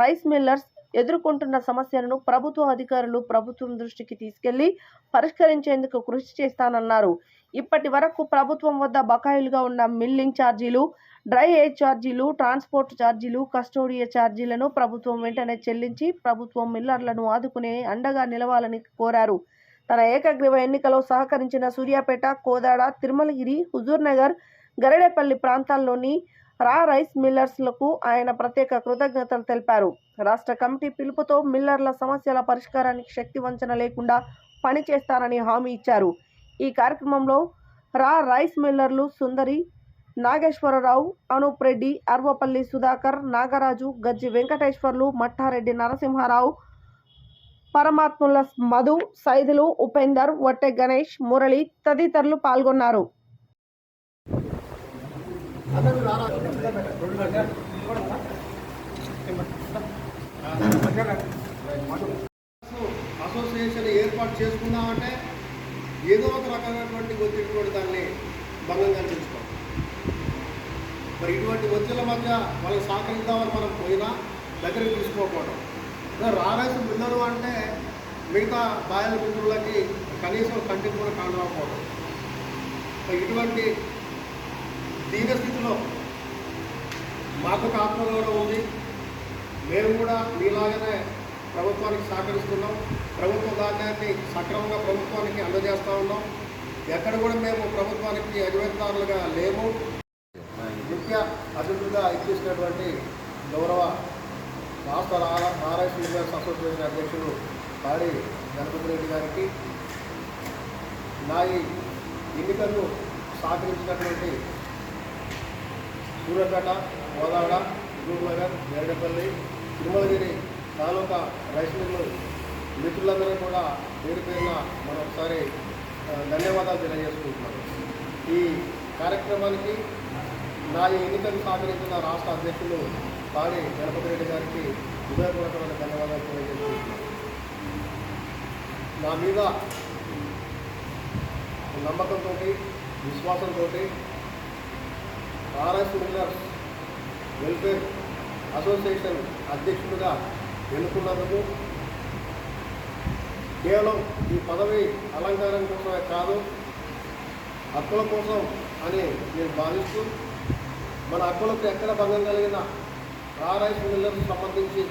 రైస్ మిల్లర్స్ ఎదుర్కొంటున్న సమస్యలను ప్రభుత్వ అధికారులు ప్రభుత్వం దృష్టికి తీసుకెళ్లి పరిష్కరించేందుకు కృషి చేస్తానన్నారు. ఇప్పటి వరకు ప్రభుత్వం వద్ద బకాయిలుగా ఉన్న మిల్లింగ్ ఛార్జీలు, డ్రై ఏజ్ ఛార్జీలు, ట్రాన్స్పోర్ట్ ఛార్జీలు, కస్టోడియా ఛార్జీలను ప్రభుత్వం వెంటనే చెల్లించి ప్రభుత్వం మిల్లర్లను ఆదుకునే అండగా నిలవాలని కోరారు. తన ఏకగ్రీవ ఎన్నికలో సహకరించిన సూర్యాపేట, కోదాడ, తిరుమలగిరి, హుజూర్నగర్, గరిడేపల్లి ప్రాంతాల్లోని రైస్ మిల్లర్స్లకు ఆయన ప్రత్యేక కృతజ్ఞతలు తెలిపారు. రాష్ట్ర కమిటీ పిలుపుతో మిల్లర్ల సమస్యల పరిష్కారానికి శక్తి వంచన లేకుండా పనిచేస్తానని హామీ ఇచ్చారు. ఈ కార్యక్రమంలో రైస్ మిల్లర్లు సుందరి, నాగేశ్వరరావు, అనూప్ రెడ్డి, అర్వపల్లి సుధాకర్, నాగరాజు, గజ్జి వెంకటేశ్వర్లు, మట్టారెడ్డి నరసింహారావు, పరమాత్ముల మధు, సైదులు, ఉపేందర్, వట్టె గణేష్, మురళి తదితరులు పాల్గొన్నారు. అసోసియేషన్ ఏర్పాటు చేసుకుందామంటే ఏదో ఒక రకమైనటువంటి ఒత్తిడి దాన్ని భంగం కల్పించుకోవాలి. మరి ఇటువంటి ఒత్తిళ్ల మధ్య వాళ్ళకి సహకరిద్దామని మనం పోయినా దగ్గరికి తీసుకోకపోవడం. రైస్ మిల్లరు అంటే మిగతా బాయల మిత్రులకి కనీసం కంటికి కూడా కానరాకపోవడం. ఇటువంటి దీనస్థితిలో మాకు ఒక ఆత్మగౌరవం ఉంది. మేము కూడా మీలాగానే ప్రభుత్వానికి సహకరిస్తున్నాం. ప్రభుత్వ ధాన్యాన్ని సక్రమంగా ప్రభుత్వానికి అందజేస్తూ ఉన్నాం. ఎక్కడ కూడా మేము ప్రభుత్వానికి అధివేతదారులుగా లేము. ముఖ్య అతిథులుగా ఇచ్చేసినటువంటి గౌరవ రాష్ట్ర రైస్ మిల్లర్స్ అసోసియేషన్ అధ్యక్షులు పాడి గణపతి రెడ్డి గారికి, నా ఈ ఎన్నికలను సహకరించినటువంటి సూర్యాపేట, కోదాడ, హుజూర్నగర్, గరిడేపల్లి, తిరుమలగిరి తాలూకా రైస్ మిల్లు మిత్రులందరూ కూడా పేరు పేరున మరొకసారి ధన్యవాదాలు తెలియజేసుకుంటున్నాను. ఈ కార్యక్రమానికి నా ఈ ఎన్నికలు సహకరించిన రాష్ట్ర అధ్యక్షులు పాడి గణపతి రెడ్డి గారికి హృదయపూర్వకమైన ధన్యవాదాలు తెలియజేసుకుంటున్నాను. నా మీద నమ్మకంతో, విశ్వాసంతో రైస్ మిల్లర్స్ వెల్ఫేర్ అసోసియేషన్ అధ్యక్షుడిగా ఎన్నుకున్నందుకు కేవలం ఈ పదవి అలంకారం కోసమే కాదు, హక్కుల కోసం అని నేను భావిస్తూ, మన హక్కులకు ఎక్కడ భంగం కలిగినా రైస్ మిల్లర్స్ సంబంధించి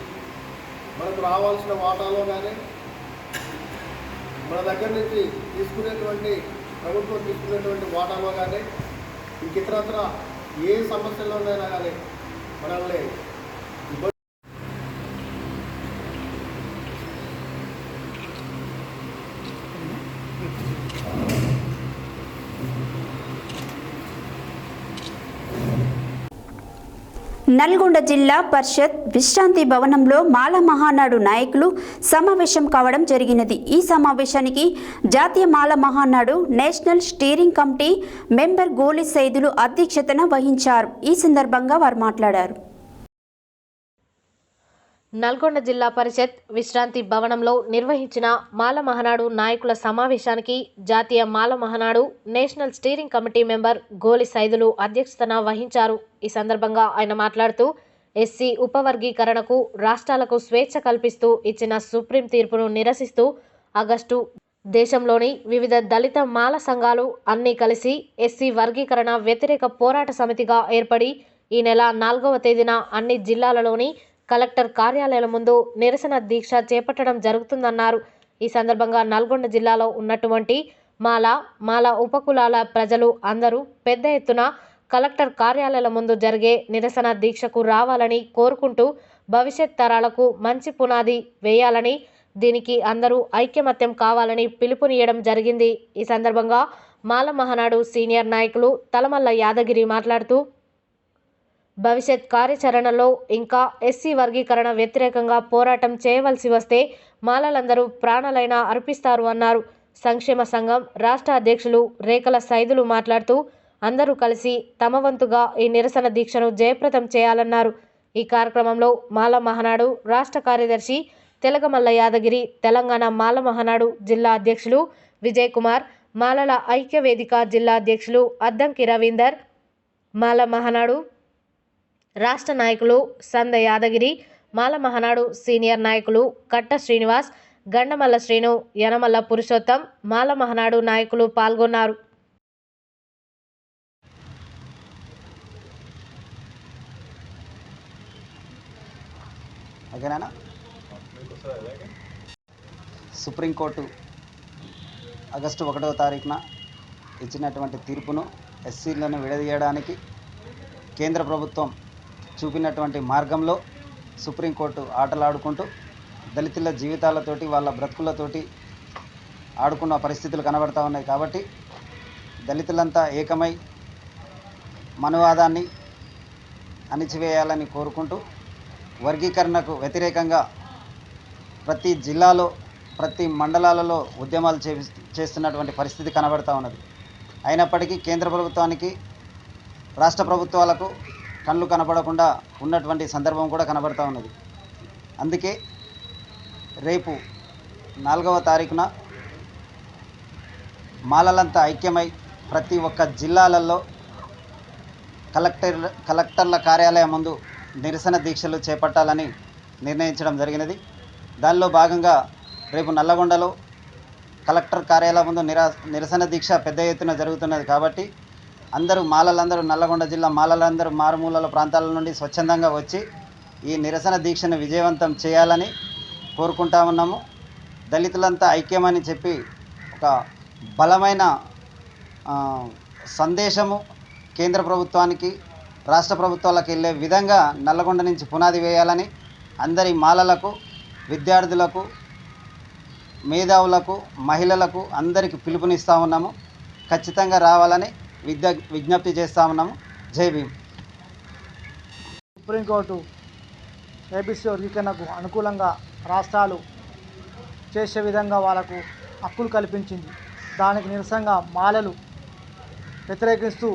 మనకు రావాల్సిన వాటాలో కానీ, మన దగ్గర నుంచి తీసుకునేటువంటి ప్రభుత్వం తీసుకునేటువంటి వాటాలో కానీ, ఇంకితరత్ర ఏ సమస్యల్లోనైనా కానీ మనల్ని నల్గొండ జిల్లా పరిషత్ విశ్రాంతి భవనంలో మాల మహానాడు నాయకులు సమావేశం కావడం జరిగినది. ఈ సమావేశానికి జాతీయ Mala Mahanadu national steering committee member Goli Saidulu అధ్యక్షతన వహించారు. ఈ సందర్భంగా వారు మాట్లాడారు. నల్గొండ జిల్లా పరిషత్ విశ్రాంతి భవనంలో నిర్వహించిన మాల మహానాడు నాయకుల సమావేశానికి జాతీయ Mala Mahanadu national steering committee member Goli Saidulu అధ్యక్షతన వహించారు. ఈ సందర్భంగా ఆయన మాట్లాడుతూ ఎస్సీ ఉపవర్గీకరణకు రాష్ట్రాలకు స్వేచ్ఛ కల్పిస్తూ ఇచ్చిన సుప్రీం తీర్పును నిరసిస్తూ ఆగస్టు దేశంలోని వివిధ దళిత మాల సంఘాలు అన్నీ కలిసి ఎస్సీ వర్గీకరణ వ్యతిరేక పోరాట సమితిగా ఏర్పడి ఈ నెల 4వ తేదీన అన్ని జిల్లాలలోని కలెక్టర్ కార్యాలయాల ముందు నిరసన దీక్ష చేపట్టడం జరుగుతుందన్నారు. ఈ సందర్భంగా నల్గొండ జిల్లాలో ఉన్నటువంటి మాల ఉపకులాల ప్రజలు అందరూ పెద్ద ఎత్తున కలెక్టర్ కార్యాలయాల ముందు జరిగే నిరసన దీక్షకు రావాలని కోరుకుంటూ భవిష్యత్ తరాలకు మంచి పునాది వేయాలని, దీనికి అందరూ ఐక్యమత్యం కావాలని పిలుపునియడం జరిగింది. ఈ సందర్భంగా మాల మహానాడు సీనియర్ నాయకులు తలమల్ల యాదగిరి మాట్లాడుతూ భవిష్యత్ కార్యాచరణలో ఇంకా ఎస్సీ వర్గీకరణ వ్యతిరేకంగా పోరాటం చేయవలసి వస్తే మాలలందరూ ప్రాణాలైనా అర్పిస్తారు అన్నారు. సంక్షేమ సంఘం రాష్ట్ర అధ్యక్షులు రేకల సైదులు మాట్లాడుతూ అందరూ కలిసి తమ వంతుగా ఈ నిరసన దీక్షను జయప్రదం చేయాలన్నారు. ఈ కార్యక్రమంలో మాల మహానాడు రాష్ట్ర కార్యదర్శి తెలగమల్ల యాదగిరి, తెలంగాణ మాల మహానాడు జిల్లా అధ్యక్షులు విజయ్ కుమార్, మాలల ఐక్య వేదిక జిల్లా అధ్యక్షులు అద్దంకి రవీందర్, మాల మహానాడు రాష్ట్ర నాయకులు సంద యాదగిరి, మాల మహనాడు సీనియర్ నాయకులు కట్ట శ్రీనివాస్, గండమల్ల శ్రీను, యనమల్ల పురుషోత్తం, మాల మహనాడు నాయకులు పాల్గొన్నారు. సుప్రీంకోర్టు ఆగస్టు 1వ తారీఖున ఇచ్చినటువంటి తీర్పును ఎస్సీలను విడదీయడానికి కేంద్ర ప్రభుత్వం చూపినటువంటి మార్గంలో సుప్రీంకోర్టు ఆటలాడుకుంటూ దళితుల జీవితాలతోటి వాళ్ళ బ్రతుకులతోటి ఆడుకున్న పరిస్థితులు కనబడతా ఉన్నాయి. కాబట్టి దళితులంతా ఏకమై మనువాదాన్ని అణిచివేయాలని కోరుకుంటూ వర్గీకరణకు వ్యతిరేకంగా ప్రతి జిల్లాలో ప్రతి మండలాలలో ఉద్యమాలు చేస్తున్నటువంటి పరిస్థితి కనబడతా ఉన్నది. అయినప్పటికీ కేంద్ర ప్రభుత్వానికి రాష్ట్ర ప్రభుత్వాలకు కళ్ళు కనబడకుండా ఉన్నటువంటి సందర్భం కూడా కనబడతా ఉన్నది. అందుకే రేపు 4వ తారీఖున మాలలంతా ఐక్యమై ప్రతి ఒక్క జిల్లాలలో కలెక్టర్ల కార్యాలయం ముందు నిరసన దీక్షలు చేపట్టాలని నిర్ణయించడం జరిగినది. దానిలో భాగంగా రేపు నల్లగొండలో కలెక్టర్ కార్యాలయం ముందు నిరసన దీక్ష పెద్ద ఎత్తున జరుగుతున్నది. కాబట్టి మాలలందరూ నల్లగొండ జిల్లా మాలలందరూ మారుమూల ప్రాంతాల నుండి స్వచ్ఛందంగా వచ్చి ఈ నిరసన దీక్షను విజయవంతం చేయాలని కోరుకుంటా ఉన్నాము. దళితులంతా ఐక్యమని చెప్పి ఒక బలమైన సందేశము కేంద్ర ప్రభుత్వానికి రాష్ట్ర ప్రభుత్వాలకు వెళ్ళే విధంగా నల్లగొండ నుంచి పునాది వేయాలని అందరి మాలలకు, విద్యార్థులకు, మేధావులకు, మహిళలకు అందరికీ పిలుపునిస్తూ ఉన్నాము. ఖచ్చితంగా రావాలని విజ్ఞప్తి చేస్తూ ఉన్నాము. జై భీమ్. సుప్రీంకోర్టు ఏబీసీ వర్గీకరణకు అనుకూలంగా రాష్ట్రాలు చేసే విధంగా వాళ్ళకు హక్కులు కల్పించింది. దానికి నిరసనగా మాలలు వ్యతిరేకిస్తూ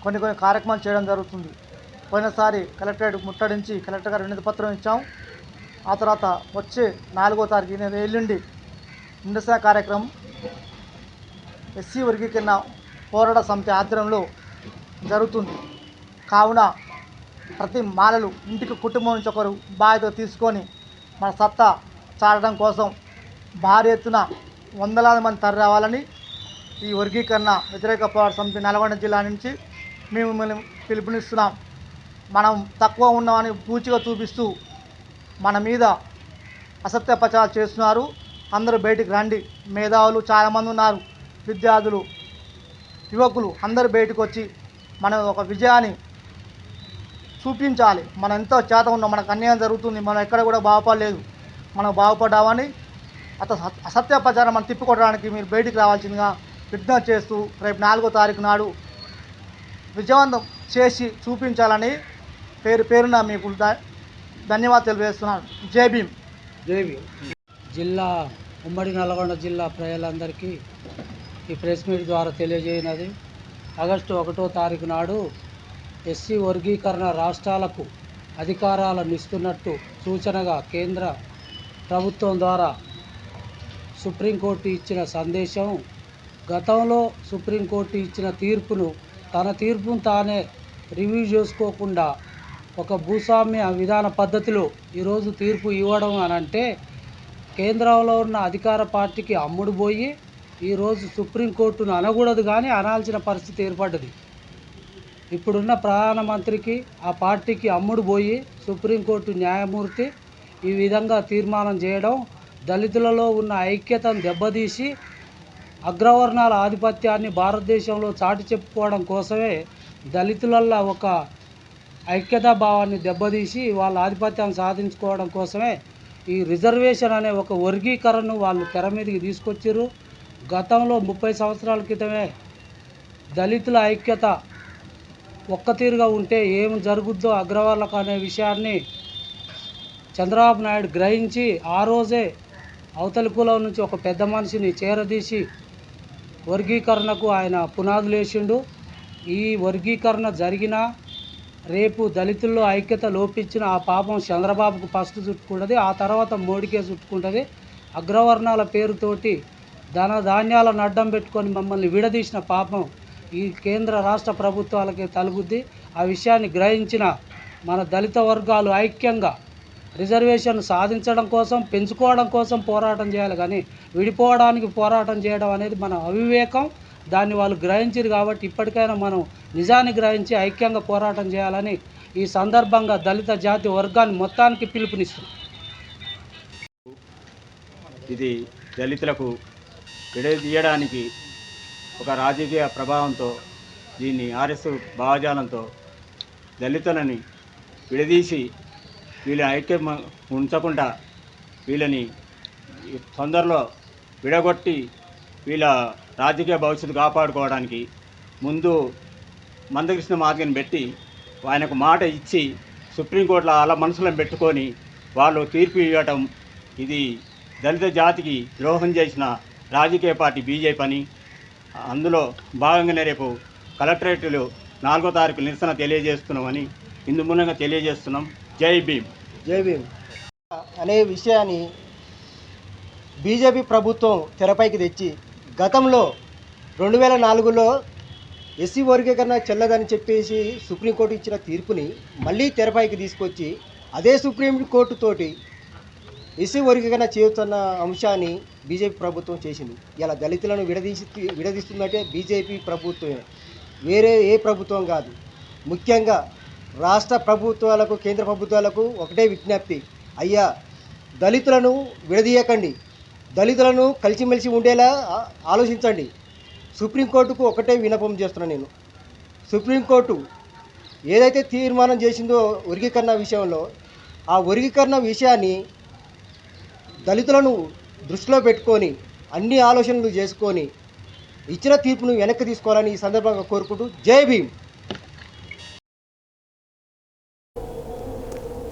కొన్ని కార్యక్రమాలు చేయడం జరుగుతుంది. పోయినసారి కలెక్టరేట్ ముట్టడించి కలెక్టర్ గారు వినతి పత్రం ఇచ్చాం. ఆ తర్వాత వచ్చే 4వ తారీఖు ఎల్లుండి నిరసన కార్యక్రమం ఎస్సీ వర్గీకరణ పోరాట సమితి ఆధ్వర్యంలో జరుగుతుంది. కావున ప్రతి మాలలు ఇంటికి కుటుంబం నుంచి ఒకరు బాధ్యత తీసుకొని మన సత్తా చాటడం కోసం భారీ ఎత్తున వందలాది మంది తరలి రావాలని ఈ వర్గీకరణ వ్యతిరేక పోరాట సమితి నల్గొండ జిల్లా నుంచి మేము మిమ్మల్ని పిలుపునిస్తున్నాం. మనం తక్కువ ఉన్నామని పూచిగా చూపిస్తూ మన మీద అసత్య ప్రచారాలు చేస్తున్నారు. అందరూ బయటికి రండి. మేధావులు చాలామంది ఉన్నారు, విద్యార్థులు, యువకులు అందరూ బయటకు వచ్చి మనం ఒక విజయాన్ని చూపించాలి. మనం ఎంతో చేత ఉన్నాం, మనకు అన్యాయం జరుగుతుంది, మనం ఎక్కడ కూడా బాగుపడలేదు, మనం బాగుపడ్డామని అసత్య ప్రచారం మనం తిప్పికొట్టడానికి మీరు బయటికి రావాల్సిందిగా విజ్ఞప్తి చేస్తూ రేపు 4వ తారీఖు నాడు విజయవంతం చేసి చూపించాలని పేరున మీకు ధన్యవాదాలు తెలియజేస్తున్నాను. జై భీమ్. జై భీమ్. జిల్లా ఉమ్మడి నల్గొండ జిల్లా ప్రజలందరికీ ఈ ప్రెస్ మీట్ ద్వారా తెలియజేయనది, ఆగస్టు 1వ తారీఖు నాడు ఎస్సీ వర్గీకరణ రాష్ట్రాలకు అధికారాలను ఇస్తున్నట్టు సూచనగా కేంద్ర ప్రభుత్వం ద్వారా సుప్రీంకోర్టు ఇచ్చిన సందేశం, గతంలో సుప్రీంకోర్టు ఇచ్చిన తీర్పును తన తీర్పును తానే రివ్యూ చేసుకోకుండా ఒక భూస్వామ్య విధాన పద్ధతిలో ఈరోజు తీర్పు ఇవ్వడం అని అంటే కేంద్రంలో ఉన్న అధికార పార్టీకి అమ్ముడు పోయి ఈరోజు సుప్రీంకోర్టును అనకూడదు కానీ అనాల్సిన పరిస్థితి ఏర్పడ్డది. ఇప్పుడున్న ప్రధానమంత్రికి ఆ పార్టీకి అమ్ముడు పోయి సుప్రీంకోర్టు న్యాయమూర్తి ఈ విధంగా తీర్మానం చేయడం దళితులలో ఉన్న ఐక్యతను దెబ్బతీసి అగ్రవర్ణాల ఆధిపత్యాన్ని భారతదేశంలో చాటి చెప్పుకోవడం కోసమే దళితులల్లో ఒక ఐక్యతా భావాన్ని దెబ్బతీసి వాళ్ళ ఆధిపత్యాన్ని సాధించుకోవడం కోసమే ఈ రిజర్వేషన్ అనే ఒక వర్గీకరణను వాళ్ళు తెర మీదకి తీసుకొచ్చారు. గతంలో 30 సంవత్సరాల క్రితమే దళితుల ఐక్యత ఒక్కతీరుగా ఉంటే ఏం జరుగుద్దో అగ్రవర్ణాలకు అనే విషయాన్ని చంద్రబాబు నాయుడు గ్రహించి ఆ రోజే అవతలి కులం నుంచి ఒక పెద్ద మనిషిని చేరదీసి వర్గీకరణకు ఆయన పునాదులు వేసిండు. ఈ వర్గీకరణ జరిగినా రేపు దళితుల్లో ఐక్యత లోపించిన ఆ పాపం చంద్రబాబుకు ఫస్ట్ చుట్టుకుంటుంది, ఆ తర్వాత మోడీకే చుట్టుకుంటుంది. అగ్రవర్ణాల పేరుతోటి ధన ధాన్యాలను అడ్డం పెట్టుకొని మమ్మల్ని విడదీసిన పాపం ఈ కేంద్ర రాష్ట్ర ప్రభుత్వాలకి తలబుద్ది. ఆ విషయాన్ని గ్రహించిన మన దళిత వర్గాలు ఐక్యంగా రిజర్వేషన్ సాధించడం కోసం, పెంచుకోవడం కోసం పోరాటం చేయాలి. కానీ విడిపోవడానికి పోరాటం చేయడం అనేది మన అవివేకం. దాన్ని వాళ్ళు గ్రహించారు కాబట్టి ఇప్పటికైనా మనం నిజాన్ని గ్రహించి ఐక్యంగా పోరాటం చేయాలని ఈ సందర్భంగా దళిత జాతి వర్గాన్ని మొత్తానికి పిలుపునిస్తుంది. ఇది దళితులకు విడదీయడానికి ఒక రాజకీయ ప్రభావంతో, దీన్ని ఆర్ఎస్ భావజాలంతో దళితులని విడదీసి వీళ్ళ ఐక్యం ఉంచకుండా వీళ్ళని తొందరలో విడగొట్టి వీళ్ళ రాజకీయ భవిష్యత్తు కాపాడుకోవడానికి ముందు మందకృష్ణ మార్గని పెట్టి ఆయనకు మాట ఇచ్చి సుప్రీంకోర్టులో అలా మనసులను పెట్టుకొని వాళ్ళు తీర్పు ఇవ్వటం ఇది దళిత జాతికి ద్రోహం చేసిన రాజకీయ పార్టీ బీజేపీ అని. అందులో భాగంగానే రేపు కలెక్టరేట్లో 4వ తారీఖు నిరసన తెలియజేస్తున్నామని ఇందు మూలంగా తెలియజేస్తున్నాం. జై భీమ్. జై భీమ్ అనే విషయాన్ని బీజేపీ ప్రభుత్వం తెరపైకి తెచ్చి గతంలో 2004లో ఎస్సీ వర్గీకరణ చెల్లదని చెప్పేసి సుప్రీంకోర్టు ఇచ్చిన తీర్పుని మళ్ళీ తెరపైకి తీసుకొచ్చి అదే సుప్రీంకోర్టుతోటి ఎస్సీ వర్గీకరణ చేయొచ్చన్న అంశాన్ని బీజేపీ ప్రభుత్వం చేసింది. ఇలా దళితులను విడదీస్తుందంటే బీజేపీ ప్రభుత్వమే, వేరే ఏ ప్రభుత్వం కాదు. ముఖ్యంగా రాష్ట్ర ప్రభుత్వాలకు, కేంద్ర ప్రభుత్వాలకు ఒకటే విజ్ఞప్తి, అయ్యా దళితులను విడదీయకండి, దళితులను కలిసిమెలిసి ఉండేలా ఆలోచించండి. సుప్రీంకోర్టుకు ఒకటే విన్నపం చేస్తున్నాను నేను. సుప్రీంకోర్టు ఏదైతే తీర్మానం చేసిందో వర్గీకరణ విషయంలో, ఆ వర్గీకరణ విషయాన్ని దళితులను దృష్టిలో పెట్టుకొని అన్ని ఆలోచనలు చేసుకొని ఇచ్చిన తీర్పును వెనక్కి తీసుకోవాలని ఈ సందర్భంగా కోరుకుంటూ జై భీమ్.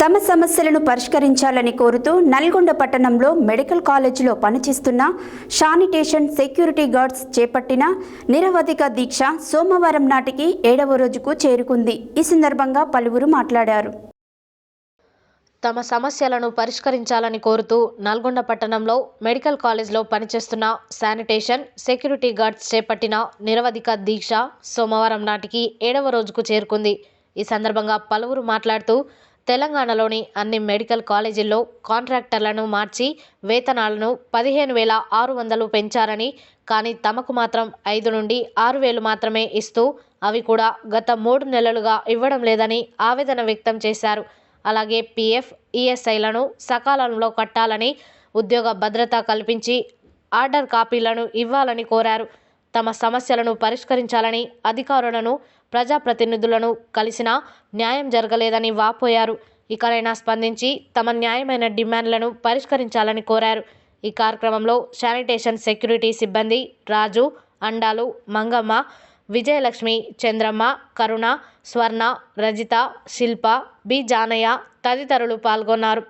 తమ సమస్యలను పరిష్కరించాలని కోరుతూ నల్గొండ పట్టణంలో మెడికల్ కాలేజీలో పనిచేస్తున్న శానిటేషన్ సెక్యూరిటీ గార్డ్స్ చేపట్టిన నిరవధిక దీక్ష సోమవారం నాటికి 7వ రోజుకు చేరుకుంది. ఈ సందర్భంగా పలువురు మాట్లాడారు. తమ సమస్యలను పరిష్కరించాలని కోరుతూ నల్గొండ పట్టణంలో మెడికల్ కాలేజ్లో పనిచేస్తున్న శానిటేషన్ సెక్యూరిటీ గార్డ్స్ చేపట్టిన నిరవధిక దీక్ష సోమవారం నాటికి 7వ రోజుకు చేరుకుంది. ఈ సందర్భంగా పలువురు మాట్లాడుతూ తెలంగాణలోని అన్ని మెడికల్ కాలేజీల్లో కాంట్రాక్టర్లను మార్చి వేతనాలను 15,600 పెంచారని, కానీ తమకు మాత్రం 5 నుండి 6,000 మాత్రమే ఇస్తూ అవి కూడా గత 3 నెలలుగా ఇవ్వడం లేదని ఆవేదన వ్యక్తం చేశారు. అలాగే పీఎఫ్, ఈఎస్ఐలను సకాలంలో కట్టాలని, ఉద్యోగ భద్రత కల్పించి ఆర్డర్ కాపీలను ఇవ్వాలని కోరారు. తమ సమస్యలను పరిష్కరించాలని అధికారులను, ప్రజాప్రతినిధులను కలిసినా న్యాయం జరగలేదని వాపోయారు. ఇకనైనా స్పందించి తమ న్యాయమైన డిమాండ్లను పరిష్కరించాలని కోరారు. ఈ కార్యక్రమంలో శానిటేషన్ సెక్యూరిటీ సిబ్బంది రాజు, అండాలు, మంగమ్మ, విజయలక్ష్మి, చంద్రమ్మ, కరుణ, స్వర్ణ, రజిత, శిల్ప, బి జానయ్య తదితరులు పాల్గొన్నారు.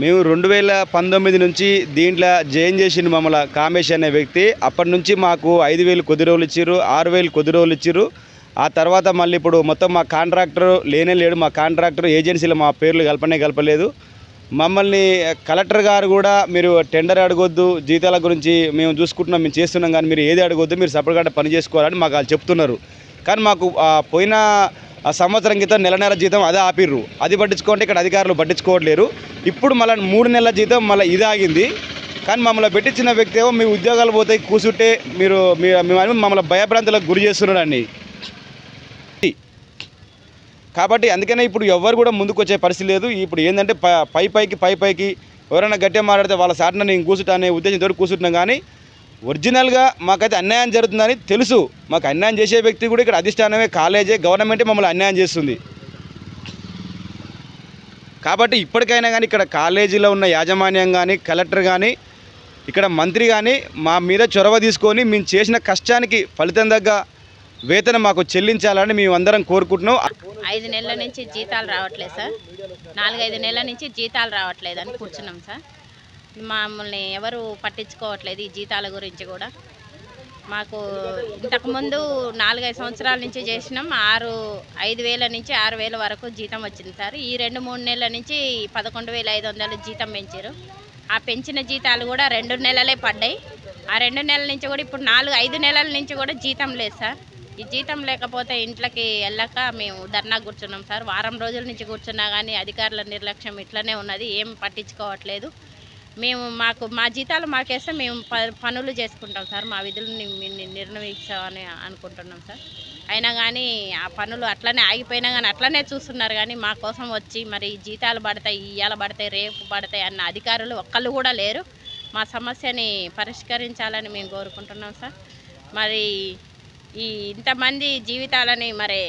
మేము 2019 నుంచి దీంట్లో జాయిన్ చేసిండు మమ్మల్ని కామేష్ అనే వ్యక్తి. అప్పటి నుంచి మాకు 5,000 కొద్ది రోజులు ఇచ్చారు, 6,000 కొద్ది రోజులు ఇచ్చారు. ఆ తర్వాత మళ్ళీ ఇప్పుడు మొత్తం మా కాంట్రాక్టర్ లేడు. మా కాంట్రాక్టర్ ఏజెన్సీలో మా పేర్లు కలపలేదు. మమ్మల్ని కలెక్టర్ గారు కూడా మీరు టెండర్ అడగొద్దు, జీతాల గురించి మేము చూసుకుంటున్నాం, మేము చేస్తున్నాం, కానీ మీరు ఏది అడగొద్దు, మీరు సపరేట్గా పని చేసుకోవాలని మాకు వాళ్ళు చెప్తున్నారు. కానీ మాకు పోయిన సంవత్సరం క్రితం నెల జీతం అదే ఆపిర్రు. అది పట్టించుకుంటే ఇక్కడ అధికారులు పట్టించుకోవట్లేరు. ఇప్పుడు మళ్ళీ 3 నెలల జీతం మళ్ళీ ఇది ఆగింది. కానీ మమ్మల్ని పెట్టించిన వ్యక్తి ఏమో మీ ఉద్యోగాలు పోతాయి కూర్చుంటే మీరు మమ్మల్ని భయభ్రాంతులకు గురి చేస్తున్నారండి. కాబట్టి అందుకనే ఇప్పుడు ఎవరు కూడా ముందుకు వచ్చే పరిస్థితి లేదు. ఇప్పుడు ఏంటంటే పైకి ఎవరైనా గట్టిగా మాట్లాడితే వాళ్ళ సాటిన నేను కూర్చుంటా అనే ఉద్దేశంతో కూర్చుంటున్నాం. కానీ ఒరిజినల్గా మాకైతే అన్యాయం జరుగుతుందని తెలుసు. మాకు అన్యాయం చేసే వ్యక్తి కూడా ఇక్కడ అధిష్టానమే, కాలేజే, గవర్నమెంటే మమ్మల్ని అన్యాయం చేస్తుంది. కాబట్టి ఇప్పటికైనా కానీ ఇక్కడ కాలేజీలో ఉన్న యాజమాన్యం కానీ, కలెక్టర్ కానీ, ఇక్కడ మంత్రి కానీ మా మీద చొరవ తీసుకొని మేము చేసిన కష్టానికి ఫలితం తగ్గ వేతనం మాకు చెల్లించాలని మేము అందరం కోరుకుంటున్నాం. 5 నెలల నుంచి జీతాలు రావట్లేదు సార్. 4-5 నెలల నుంచి జీతాలు రావట్లేదు అని కూర్చున్నాం సార్. మమ్మల్ని ఎవరు పట్టించుకోవట్లేదు ఈ జీతాల గురించి కూడా. మాకు ఇంతకుముందు 4-5 సంవత్సరాల నుంచి చేసినాం. 5,000 నుంచి 6,000 వరకు జీతం వచ్చింది సార్. ఈ 2-3 నెలల నుంచి 11,500 జీతం పెంచారు. ఆ పెంచిన జీతాలు కూడా 2 నెలలే పడ్డాయి. ఆ 2 నెలల నుంచి కూడా ఇప్పుడు 4-5 నెలల నుంచి కూడా జీతం లేదు సార్. ఈ జీతం లేకపోతే ఇంట్లోకి వెళ్ళక మేము ధర్నా కూర్చున్నాం సార్. వారం రోజుల నుంచి కూర్చున్నా కానీ అధికారుల నిర్లక్ష్యం ఇట్లనే ఉన్నది, ఏం పట్టించుకోవట్లేదు. మేము మా జీతాలు మాకేస్తే మేము పనులు చేసుకుంటాం సార్, మా విధులను నిర్ణయించామని అనుకుంటున్నాం సార్. అయినా కానీ ఆ పనులు అట్లనే ఆగిపోయినా కానీ అట్లనే చూస్తున్నారు. కానీ మా కోసం వచ్చి మరి జీతాలు పడతాయి, ఇవాళ పడతాయి, రేపు పడతాయి అన్న అధికారులు ఒక్కళ్ళు కూడా లేరు. మా సమస్యని పరిష్కరించాలని మేము కోరుకుంటున్నాం సార్. మరి ఇంతమంది జీవితాలని మరి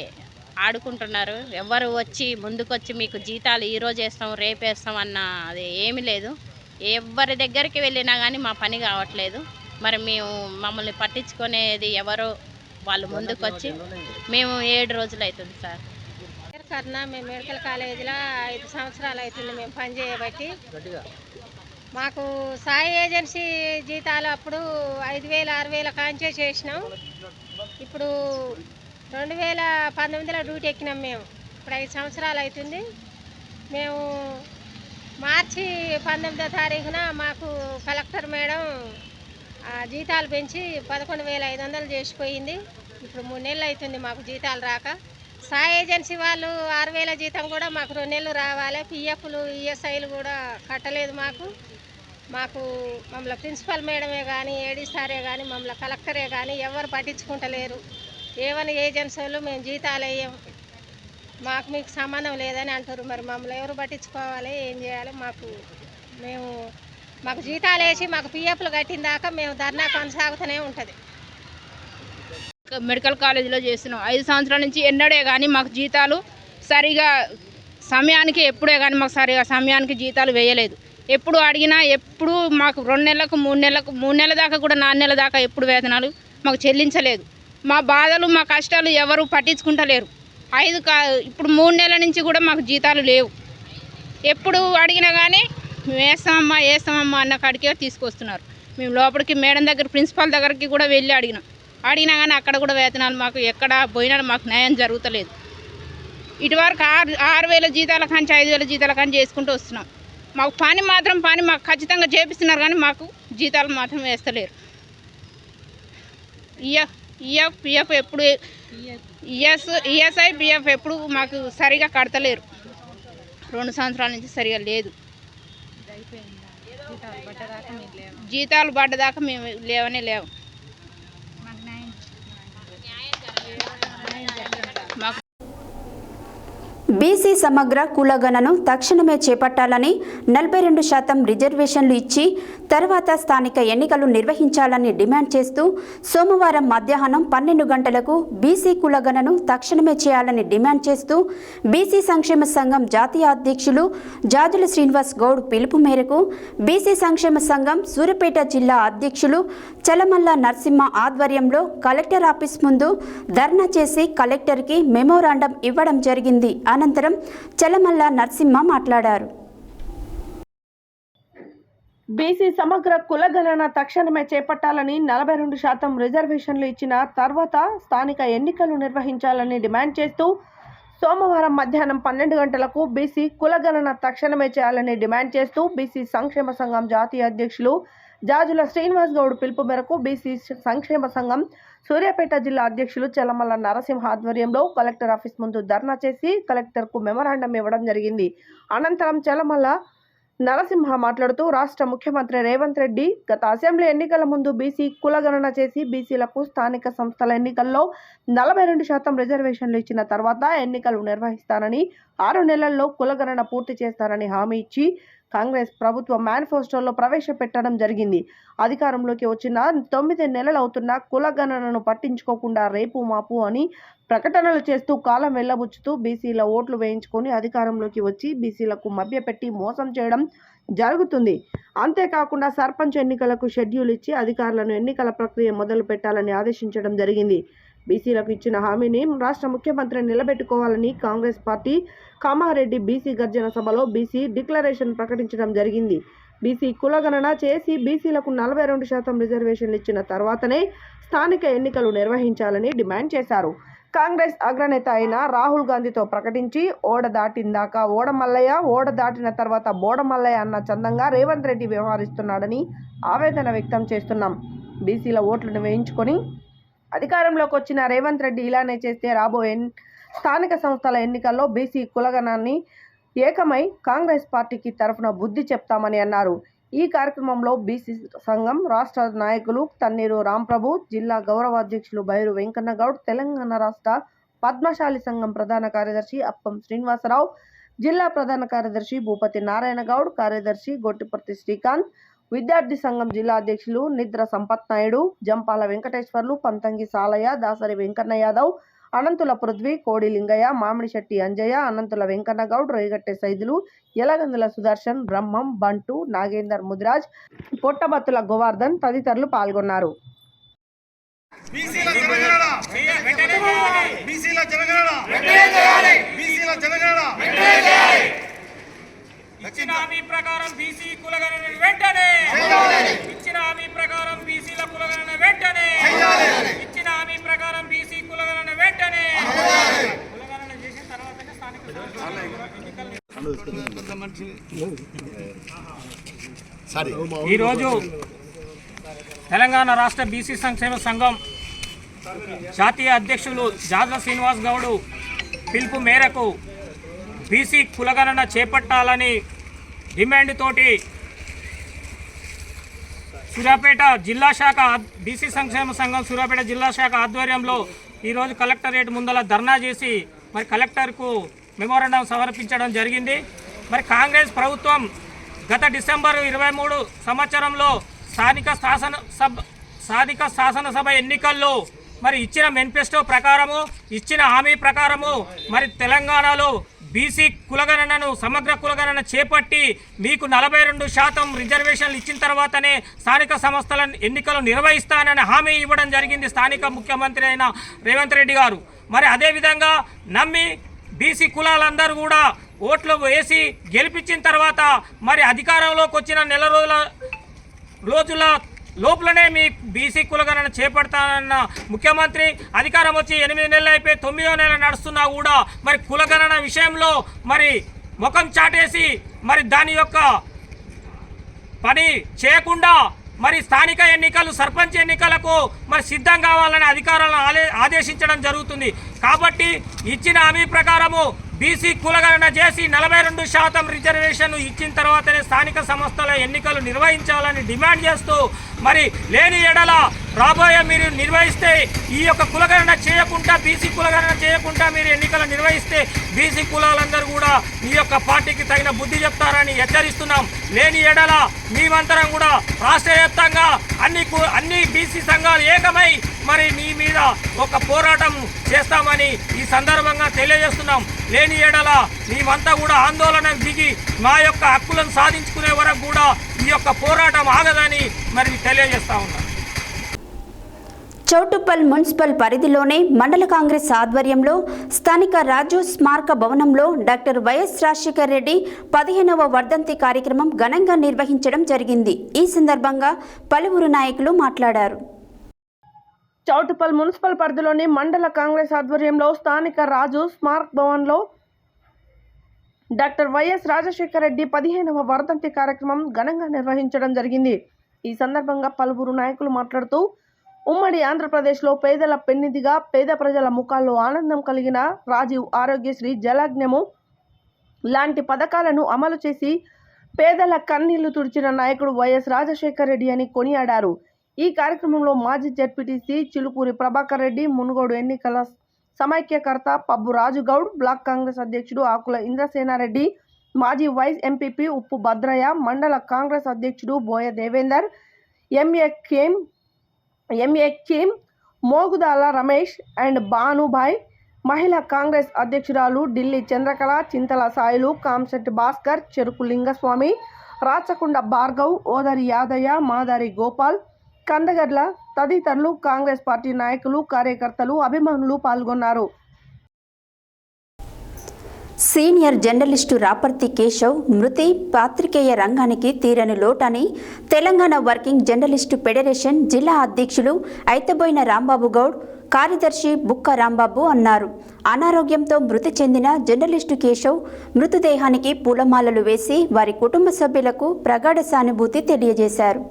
ఆడుకుంటున్నారు. ఎవరు వచ్చి ముందుకొచ్చి మీకు జీతాలు ఈరోజు వేస్తాం, రేపు వేస్తాం అన్న అది ఏమీ లేదు. ఎవరి దగ్గరికి వెళ్ళినా కానీ మా పని కావట్లేదు. మరి మమ్మల్ని పట్టించుకునేది ఎవరో వాళ్ళు ముందుకొచ్చి మేము 7 రోజులు అవుతుంది సార్. కన్నా మేము మెడికల్ కాలేజీలో 5 సంవత్సరాలు అవుతుంది మేము పనిచేయబట్టి. మాకు సాయి ఏజెన్సీ జీతాలు అప్పుడు 5,000-6,000 కాంచే చేసినాం. ఇప్పుడు 2019లో డ్యూటీ ఎక్కినాం మేము. ఇప్పుడు 5 సంవత్సరాలు అవుతుంది. మేము మార్చి 19వ తారీఖున మాకు కలెక్టర్ మేడం జీతాలు పెంచి 11,500 చేసిపోయింది. ఇప్పుడు 3 నెలలు అవుతుంది మాకు జీతాలు రాక. సాయి ఏజెన్సీ వాళ్ళు 6,000 జీతం కూడా మాకు 2 నెలలు రావాలి. పిఎఫ్లు, ఈఎస్ఐలు కూడా కట్టలేదు మమ్మల్ని ప్రిన్సిపల్ మేడమే కానీ, ఏడీ సారే కానీ, మమ్మల్ని కలెక్టరే కానీ ఎవరు పట్టించుకుంటలేరు. ఏమైనా ఏజెన్సీ వాళ్ళు మేము జీతాలు వేయం, మీకు సంబంధం లేదని అంటారు. మరి మమ్మల్ని ఎవరు పట్టించుకోవాలి, ఏం చేయాలి? మాకు జీతాలు వేసి మాకు పిఎఫ్లు కట్టిన దాకా మేము ధర్నా కొనసాగుతూనే ఉంటుంది. మెడికల్ కాలేజీలో చేస్తున్నాం 5 సంవత్సరాల నుంచి. ఎన్నడే కానీ మాకు జీతాలు సరిగా సమయానికి ఎప్పుడే కానీ మాకు సరిగా సమయానికి జీతాలు వేయలేదు. ఎప్పుడు అడిగినా ఎప్పుడు మాకు 2 నెలలకు 3 నెలల దాకా కూడా 4 నెలల దాకా ఎప్పుడు వేతనాలు మాకు చెల్లించలేదు. మా బాధలు మా కష్టాలు ఎవరు పట్టించుకుంటలేరు. ఇప్పుడు 3 నెలల నుంచి కూడా మాకు జీతాలు లేవు. ఎప్పుడు అడిగినా కానీ వేస్తామమ్మా అన్న కాడికే తీసుకొస్తున్నారు. మేము లోపలికి మేడం దగ్గర, ప్రిన్సిపాల్ దగ్గరికి కూడా వెళ్ళి అడిగినా కానీ అక్కడ కూడా వేతనాలు మాకు ఎక్కడ పోయినా మాకు న్యాయం జరుగుతలేదు. ఇటువరకు 6,000 జీతాల కానీ 5,000 జీతాల కానీ చేసుకుంటూ వస్తున్నాం. మాకు పని మాకు ఖచ్చితంగా చేపిస్తున్నారు కానీ మాకు జీతాలు మాత్రం వేస్తలేరు. పిఎఫ్ ఎప్పుడు ఈఎస్ఐ పిఎఫ్ ఎప్పుడు మాకు సరిగా కడతలేరు. 2 సంవత్సరాల నుంచి సరిగా లేదు. జీతాలు పడ్డదాకా మేము లేవు. బీసీ సమగ్ర కులగణను తక్షణమే చేపట్టాలని 42% రిజర్వేషన్లు ఇచ్చి తర్వాత స్థానిక ఎన్నికలు నిర్వహించాలని డిమాండ్ చేస్తూ సోమవారం మధ్యాహ్నం 12 గంటలకు బీసీ కులగణను తక్షణమే చేయాలని డిమాండ్ చేస్తూ బీసీ సంక్షేమ సంఘం జాతీయ అధ్యక్షులు జాజుల శ్రీనివాస్ గౌడ్ పిలుపు మేరకు బీసీ సంక్షేమ సంఘం సూర్యాపేట జిల్లా అధ్యక్షులు చలమల్ల నరసింహ ఆధ్వర్యంలో కలెక్టర్ ఆఫీస్ ముందు ధర్నా చేసి కలెక్టర్కి మెమోరాండం ఇవ్వడం జరిగింది. అనంతరం చలమల్ల నరసింహ మాట్లాడారు. బీసీ సమగ్ర కులగణన తక్షణమే చేపట్టాలని 42% రిజర్వేషన్లు ఇచ్చిన తర్వాత స్థానిక ఎన్నికలు నిర్వహించాలని డిమాండ్ చేస్తూ సోమవారం మధ్యాహ్నం 12 గంటలకు బీసీ కులగణన తక్షణమే చేయాలని డిమాండ్ చేస్తూ బీసీ సంక్షేమ సంఘం జాతీయ అధ్యక్షులు జాజుల శ్రీనివాస్ గౌడ్ పిలుపు మేరకు బీసీ సంక్షేమ సంఘం సూర్యాపేట జిల్లా అధ్యక్షులు చలమల్ల నరసింహ ఆధ్వర్యంలో కలెక్టర్ ఆఫీస్ ముందు ధర్నా చేసి కలెక్టర్కు మెమోరాండం ఇవ్వడం జరిగింది. అనంతరం చలమల్ల నరసింహ మాట్లాడుతూ రాష్ట్ర ముఖ్యమంత్రి రేవంత్ రెడ్డి గత అసెంబ్లీ ఎన్నికల ముందు బీసీ కులగణన చేసి బీసీలకు స్థానిక సంస్థల ఎన్నికల్లో 42% రిజర్వేషన్లు ఇచ్చిన తర్వాత ఎన్నికలు నిర్వహిస్తానని 6 నెలల్లో కులగణన పూర్తి చేస్తారని హామీ ఇచ్చి కాంగ్రెస్ ప్రభుత్వ మేనిఫెస్టోలో ప్రవేశపెట్టడం జరిగింది. అధికారంలోకి వచ్చిన 9 నెలలు అవుతున్న కులగణనను పట్టించుకోకుండా రేపు మాపు అని ప్రకటనలు చేస్తూ కాలం వెళ్లబుచ్చుతూ బీసీల ఓట్లు వేయించుకొని అధికారంలోకి వచ్చి బీసీలకు మభ్యపెట్టి మోసం చేయడం జరుగుతుంది. అంతేకాకుండా సర్పంచ్ ఎన్నికలకు షెడ్యూల్ ఇచ్చి అధికారులను ఎన్నికల ప్రక్రియ మొదలు పెట్టాలని ఆదేశించడం జరిగింది. బీసీలకు ఇచ్చిన హామీని రాష్ట్ర ముఖ్యమంత్రి నిలబెట్టుకోవాలని కాంగ్రెస్ పార్టీ కామారెడ్డి బీసీ గర్జన సభలో బీసీ డిక్లరేషన్ ప్రకటించడం జరిగింది. బీసీ కులగణన చేసి బీసీలకు 42% రిజర్వేషన్లు ఇచ్చిన తర్వాతనే స్థానిక ఎన్నికలు నిర్వహించాలని డిమాండ్ చేశారు. కాంగ్రెస్ అగ్రనేత అయిన రాహుల్ గాంధీతో ప్రకటించి ఓడ దాటిందాకా ఓడమల్లయ్య, ఓడ దాటిన తర్వాత బోడమల్లయ్య అన్న చందంగా రేవంత్ రెడ్డి వ్యవహరిస్తున్నాడని ఆవేదన వ్యక్తం చేస్తున్నాం. బీసీల ఓట్లను వేయించుకొని అధికారంలోకి వచ్చిన రేవంత్ రెడ్డి ఇలానే చేస్తే రాబోయే స్థానిక సంస్థల ఎన్నికల్లో బీసీ కులగణాన్ని ఏకమై కాంగ్రెస్ పార్టీకి తరఫున బుద్ధి చెప్తామని అన్నారు. ఈ కార్యక్రమంలో బీసీ సంఘం రాష్ట్ర నాయకులు తన్నీరు రాంప్రభు, జిల్లా గౌరవ అధ్యక్షులు బైరు వెంకన్న గౌడ్, తెలంగాణ రాష్ట్ర పద్మశాలి సంఘం ప్రధాన కార్యదర్శి అప్పం శ్రీనివాసరావు, జిల్లా ప్రధాన కార్యదర్శి భూపతి నారాయణ గౌడ్, కార్యదర్శి గొట్టిపర్తి శ్రీకాంత్, విద్యార్థి సంఘం జిల్లా అధ్యక్షులు నిద్ర సంపత్ నాయుడు, జంపాల వెంకటేశ్వర్లు, పంతంగి సాలయ్య, దాసరి వెంకన్న యాదవ్, అనంతుల పృథ్వీ, కోడి లింగయ్య, మామిడిశెట్టి అంజయ్య, అనంతుల వెంకన్న గౌడ్, రేగట్టె సైదులు, యలగందుల సుదర్శన్, బ్రహ్మం, బంటు, నాగేందర్ ముదిరాజ్, పొట్టబత్తుల గోవర్ధన్ తదితరులు పాల్గొన్నారు. ఇచ్చిన హామీ ప్రకారం బీసీ కులగణన వెంటనే ఇచ్చిన హామీ ప్రకారం బీసీల కులగణన వెంటనే ఇచ్చిన హామీ ప్రకారం బీసీ కులగణన వెంటనే కులగణన చేసిన తర్వాత స్థానిక ఈరోజు తెలంగాణ రాష్ట్ర బీసీ సంక్షేమ సంఘం జాతీయ అధ్యక్షులు జాజా శ్రీనివాస్ గౌడ్ పిలుపు మేరకు బీసీ కులగణన చేపట్టాలని డిమాండ్ తోటి సూర్యాపేట జిల్లా శాఖ బీసీ సంక్షేమ సంఘం సూర్యాపేట జిల్లా శాఖ ఆధ్వర్యంలో ఈరోజు కలెక్టరేట్ ముందల ధర్నా చేసి మరి కలెక్టర్కు మెమోరాండం సమర్పించడం జరిగింది. మరి కాంగ్రెస్ ప్రభుత్వం గత డిసెంబర్ 23 సంవత్సరంలో స్థానిక శాసనసభ ఎన్నికల్లో మరి ఇచ్చిన మేనిఫెస్టో ప్రకారము ఇచ్చిన హామీ ప్రకారము మరి తెలంగాణలో బీసీ కులగణనను సమగ్ర కులగణన చేపట్టి మీకు 42% రిజర్వేషన్లు ఇచ్చిన తర్వాతనే స్థానిక సంస్థల ఎన్నికలు నిర్వహిస్తానని హామీ ఇవ్వడం జరిగింది స్థానిక ముఖ్యమంత్రి అయిన రేవంత్ రెడ్డి గారు. మరి అదేవిధంగా నమ్మి బీసీ కులాలందరూ కూడా ఓట్లు వేసి గెలిపించిన తర్వాత మరి అధికారంలోకి వచ్చిన నెల రోజుల లోపలనే మీ బీసీ కులగణన చేపడతానన్న ముఖ్యమంత్రి అధికారం వచ్చి 8 నెలలు అయిపోయి 9వ నెల నడుస్తున్నా కూడా మరి కులగణన విషయంలో మరి ముఖం చాటేసి మరి దాని యొక్క పని చేయకుండా మరి స్థానిక ఎన్నికలు సర్పంచ్ ఎన్నికలకు మరి సిద్ధం కావాలని అధికారులను ఆదేశించడం జరుగుతుంది. కాబట్టి ఇచ్చిన హామీ ప్రకారము బీసీ కులగణన చేసి 42% రిజర్వేషన్ ఇచ్చిన తర్వాతనే స్థానిక సంస్థల ఎన్నికలు నిర్వహించాలని డిమాండ్ చేస్తూ మరి లేని ఎడల రాబోయే మీరు నిర్వహిస్తే ఈ యొక్క కులగణన చేయకుండా బీసీ కులగణన చేయకుండా మీరు ఎన్నికలు నిర్వహిస్తే బీసీ కులాలందరూ కూడా ఈ యొక్క పార్టీకి తగిన బుద్ధి చెప్తారని హెచ్చరిస్తున్నాం. లేని ఎడల మేమంతరం కూడా రాష్ట్ర వ్యాప్తంగా అన్ని బీసీ సంఘాలు ఏకమై మరి మీ మీద ఒక పోరాటం చేస్తామని ఈ సందర్భంగా తెలియజేస్తున్నాం. లేని ఎడల మేమంతా కూడా ఆందోళన దిగి మా యొక్క హక్కులను సాధించుకునే వరకు కూడా ఈ యొక్క పోరాటం ఆగదని మరి తెలియజేస్తా ఉన్నాం. చౌటుప్పల్ మున్సిపల్ పరిధిలోనే మండల కాంగ్రెస్ ఆధ్వర్యంలో స్థానిక రాజు స్మారక భవనంలో డాక్టర్ వైఎస్ రాజశేఖర్ రెడ్డి 15వ వర్ధంతి కార్యక్రమం ఘనంగా నిర్వహించడం జరిగింది. ఈ సందర్భంగా పలువురు నాయకులు మాట్లాడారు. చౌటుప్పల్ మున్సిపల్ పరిధిలోని మండల కాంగ్రెస్ ఆధ్వర్యంలో స్థానిక రాజు స్మారక భవన్లో డాక్టర్ వైఎస్ రాజశేఖర్ రెడ్డి 15వ వర్ధంతి కార్యక్రమం ఘనంగా నిర్వహించడం జరిగింది. ఈ సందర్భంగా పలువురు నాయకులు మాట్లాడుతూ ఉమ్మడి ఆంధ్రప్రదేశ్లో పేదల పెన్నిధిగా పేద ప్రజల ముఖాల్లో ఆనందం కలిగిన రాజీవ్ ఆరోగ్యశ్రీ జలాజ్ఞము లాంటి పథకాలను అమలు చేసి పేదల కన్నీళ్లు తుడిచిన నాయకుడు వైఎస్ రాజశేఖర్ రెడ్డి అని కొనియాడారు. ఈ కార్యక్రమంలో మాజీ జెడ్పీటీసీ చిలుకూరి ప్రభాకర్ రెడ్డి, మునుగోడు ఎన్నికల సమైక్యకర్త పబ్బు రాజుగౌడ్, బ్లాక్ కాంగ్రెస్ అధ్యక్షుడు ఆకుల ఇంద్రసేనారెడ్డి, మాజీ వైస్ ఎంపీపీ ఉప్పు భద్రయ్య, మండల కాంగ్రెస్ అధ్యక్షుడు Boya Devender, MA Kim, Mogudala Ramesh and Bhanubhai, మహిళా కాంగ్రెస్ అధ్యక్షురాలు ఢిల్లీ చంద్రకళ, చింతల సాయిలు, కాంశెట్టి భాస్కర్, చెరుకు లింగస్వామి, రాచకొండ భార్గవ్, ఓదరి యాదయ్య, మాదారి గోపాల్, కందగడ్ల తదితరులు కాంగ్రెస్ పార్టీ నాయకులు, కార్యకర్తలు, అభిమానులు పాల్గొన్నారు. సీనియర్ జర్నలిస్టు రాపర్తి కేశవ్ మృతి పాత్రికేయ రంగానికి తీరని లోటని తెలంగాణ వర్కింగ్ జర్నలిస్టు ఫెడరేషన్ జిల్లా అధ్యక్షులు ఐతబోయిన రాంబాబు గౌడ్, కార్యదర్శి బుక్క రాంబాబు అన్నారు. అనారోగ్యంతో మృతి చెందిన జర్నలిస్టు కేశవ్ మృతదేహానికి పూలమాలలు వేసి వారి కుటుంబ సభ్యులకు ప్రగాఢ సానుభూతి తెలియజేశారు.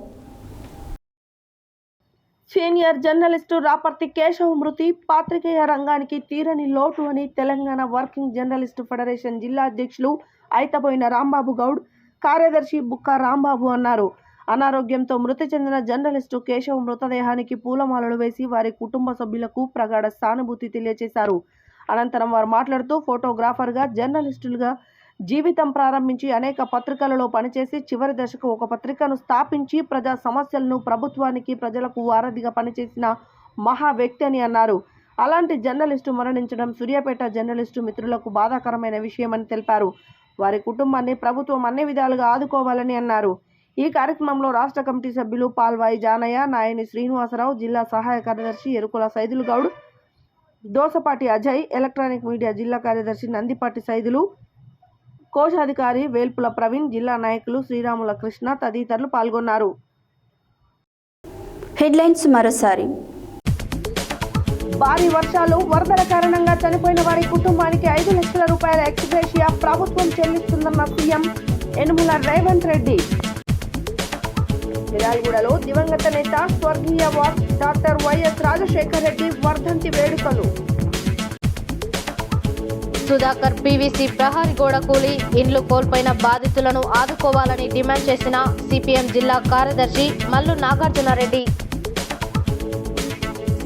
సీనియర్ జర్నలిస్టు రాపర్తి కేశవ్ మృతి పాత్రికేయ రంగానికి తీరని లోటు అని తెలంగాణ వర్కింగ్ జర్నలిస్టు ఫెడరేషన్ జిల్లా అధ్యక్షులు ఐతబోయిన రాంబాబు గౌడ్, కార్యదర్శి బుక్క రాంబాబు అన్నారు. అనారోగ్యంతో మృతి చెందిన జర్నలిస్టు కేశవ్ మృతదేహానికి పూలమాలలు వేసి వారి కుటుంబ సభ్యులకు ప్రగాఢ సానుభూతి తెలియజేశారు. అనంతరం వారు మాట్లాడుతూ ఫోటోగ్రాఫర్గా, జర్నలిస్టులుగా జీవితం ప్రారంభించి అనేక పత్రికలలో పనిచేసి చివరి దశకు ఒక పత్రికను స్థాపించి ప్రజా సమస్యలను ప్రభుత్వానికి, ప్రజలకు వారధిగా పనిచేసిన మహా వ్యక్తి అని అన్నారు. అలాంటి జర్నలిస్టు మరణించడం సూర్యాపేట జర్నలిస్టు మిత్రులకు బాధాకరమైన విషయమని తెలిపారు. వారి కుటుంబాన్ని ప్రభుత్వం అన్ని విధాలుగా ఆదుకోవాలని అన్నారు. ఈ కార్యక్రమంలో రాష్ట్ర కమిటీ సభ్యులు పాల్వాయి జానయ్య, నాయని శ్రీనివాసరావు, జిల్లా సహాయ కార్యదర్శి ఎరుకుల సైదులు గౌడ్, దోసపాటి అజయ్, ఎలక్ట్రానిక్ మీడియా జిల్లా కార్యదర్శి నందిపాటి సైదులు, కోశాధికారి వేల్పుల ప్రవీణ్, జిల్లా నాయకులు శ్రీరాముల కృష్ణ తదితరులు పాల్గొన్నారు. హెడ్లైన్స్ మరోసారి. భారీ వర్షాలు, వరదల కారణంగా చనిపోయిన వారి కుటుంబానికి 5 లక్షల రూపాయల ఎక్స్గ్రేషియా ప్రభుత్వం చెల్లిస్తుందన్న సీఎం యనమల రేవంత్ రెడ్డి. మిర్యాలగూడలో దివంగత నేత స్వర్గీయ డాక్టర్ వైఎస్ రాజశేఖర్ రెడ్డి వర్ధంతి వేడుకలు. సుధాకర్ పీవీసీ ప్రహరీ గోడ కూలి ఇండ్లు కోల్పోయిన బాధితులను ఆదుకోవాలని డిమాండ్ చేసిన సిపిఎం జిల్లా కార్యదర్శి మల్లు నాగార్జునరెడ్డి.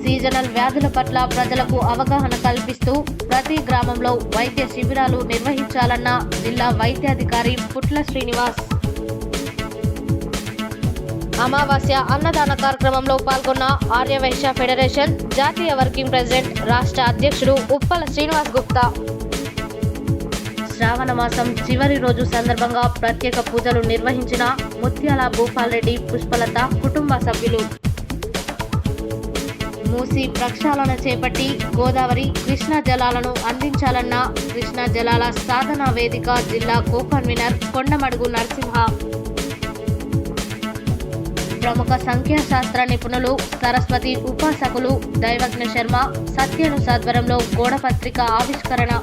సీజనల్ వ్యాధుల పట్ల ప్రజలకు అవగాహన కల్పిస్తూ ప్రతి గ్రామంలో వైద్య శిబిరాలు నిర్వహించాలన్న జిల్లా వైద్యాధికారి పుట్ల శ్రీనివాస్. అమావాస్య అన్నదాన కార్యక్రమంలో పాల్గొన్న ఆర్యవైశ్య ఫెడరేషన్ జాతీయ వర్కింగ్ ప్రెసిడెంట్, రాష్ట్ర అధ్యక్షుడు ఉప్పల శ్రీనివాస్ గుప్తా. శ్రావణ మాసం చివరి రోజు సందర్భంగా ప్రత్యేక పూజలు నిర్వహించిన ముత్యాల భూపాల్ రెడ్డి, పుష్పలత కుటుంబ సభ్యులు. మూసి ప్రక్షాళన చేపట్టి గోదావరి, కృష్ణా జలాలను అందించాలన్న కృష్ణా జలాల సాధన వేదిక జిల్లా కో-కన్వీనర్ కొండమడుగు నరసింహ. ప్రముఖ సంఖ్యాశాస్త్ర నిపుణులు, సరస్వతి ఉపాసకులు దైవజ్ఞ శర్మ, సత్యను సాధ్వర్యంలో గోడపత్రిక ఆవిష్కరణ.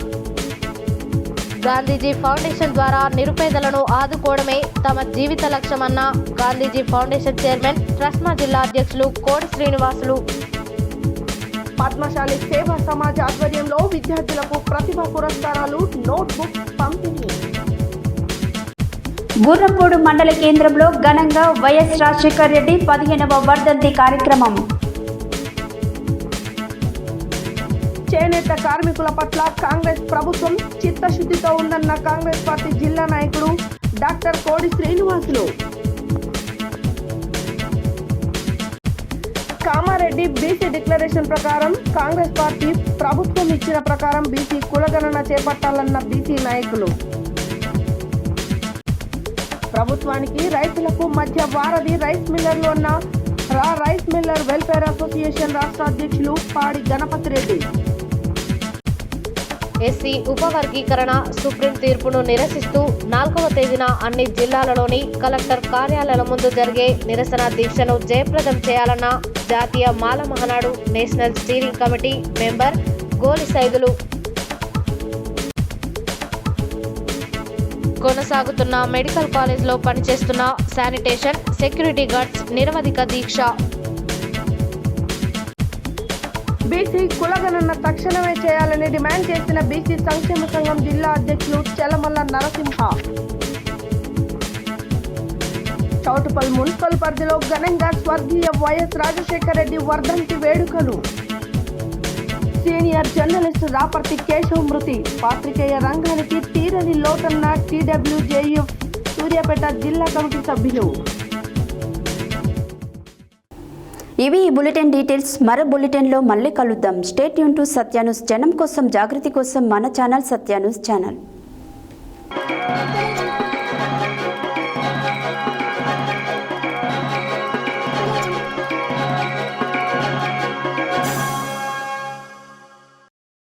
గాంధీజీ ఫౌండేషన్ ద్వారా నిరుపేదలను ఆదుకోవడమే తమ జీవిత లక్ష్యమన్న గాంధీజీ ఫౌండేషన్ చైర్మన్, ట్రస్మా జిల్లా అధ్యక్షులు కోడి శ్రీనివాసులు. పద్మశాలి సేవా సమాజ్ ఆధ్వర్యంలో విద్యార్థులకు ప్రతిభా పురస్కారాలు, నోట్బుక్ పంపిణీ. గుర్రంపూడు మండల కేంద్రంలో ఘనంగా వైఎస్ రాజశేఖర్ రెడ్డి 15వ వర్ధంతి కార్యక్రమం. చేనేత కార్మికుల పట్ల కాంగ్రెస్ ప్రభుత్వం చిత్తశుద్ధితో ఉందన్న కాంగ్రెస్ పార్టీ జిల్లా నాయకుడు డాక్టర్ కోడి శ్రీనివాసులు. కామారెడ్డి బీసీ డిక్లరేషన్ ప్రకారం కాంగ్రెస్ పార్టీ ప్రభుత్వం ఇచ్చిన ప్రకారం బీసీ కులగణన చేపట్టాలన్న బీసీ నాయకులు. ప్రభుత్వానికి రైతులకు మధ్య వారధి రైస్ మిల్లర్లు అన్న రైస్ మిల్లర్ వెల్ఫేర్ అసోసియేషన్ రాష్ట్ర అధ్యక్షులు పాడి గణపతి రెడ్డి. ఎస్సీ ఉపవర్గీకరణ సుప్రీం తీర్పును నిరసిస్తూ 4వ తేదీన అన్ని జిల్లాలలోని కలెక్టర్ కార్యాలయాల ముందు జరిగే నిరసన దీక్షను జయప్రదం చేయాలన్న జాతీయ Mala Mahanadu national steering committee member Goli Saidulu. కొనసాగుతున్న మెడికల్ కాలేజ్లో పనిచేస్తున్న శానిటేషన్, సెక్యూరిటీ గార్డ్స్ నిరవధిక దీక్ష. బీసీ కులగణన తక్షణమే చేయాలని డిమాండ్ చేసిన బీసీ సంక్షేమ సంఘం జిల్లా అధ్యక్షులు చెలమల్ల నరసింహ. చౌటుపల్ మున్సిపల్ పరిధిలో ఘనంగా స్వర్గీయ వైఎస్ రాజశేఖర రెడ్డి వర్ధంతి వేడుకలు. సీనియర్ జర్నలిస్ట్ రాపర్తి కేశవ్ మృతి. పాత్రికేయ రంగానికి తీరని లోటన్న TWJF సూర్యాపేట జిల్లా కమిటీ సభ్యులు. ఇవి ఈ బులెటిన్ డీటెయిల్స్. మరో బులెటిన్లో మళ్ళీ కలుద్దాం. Stay tune to Satya news. జనం కోసం, జాగృతి కోసం మన ఛానల్ సత్య న్యూస్ ఛానల్.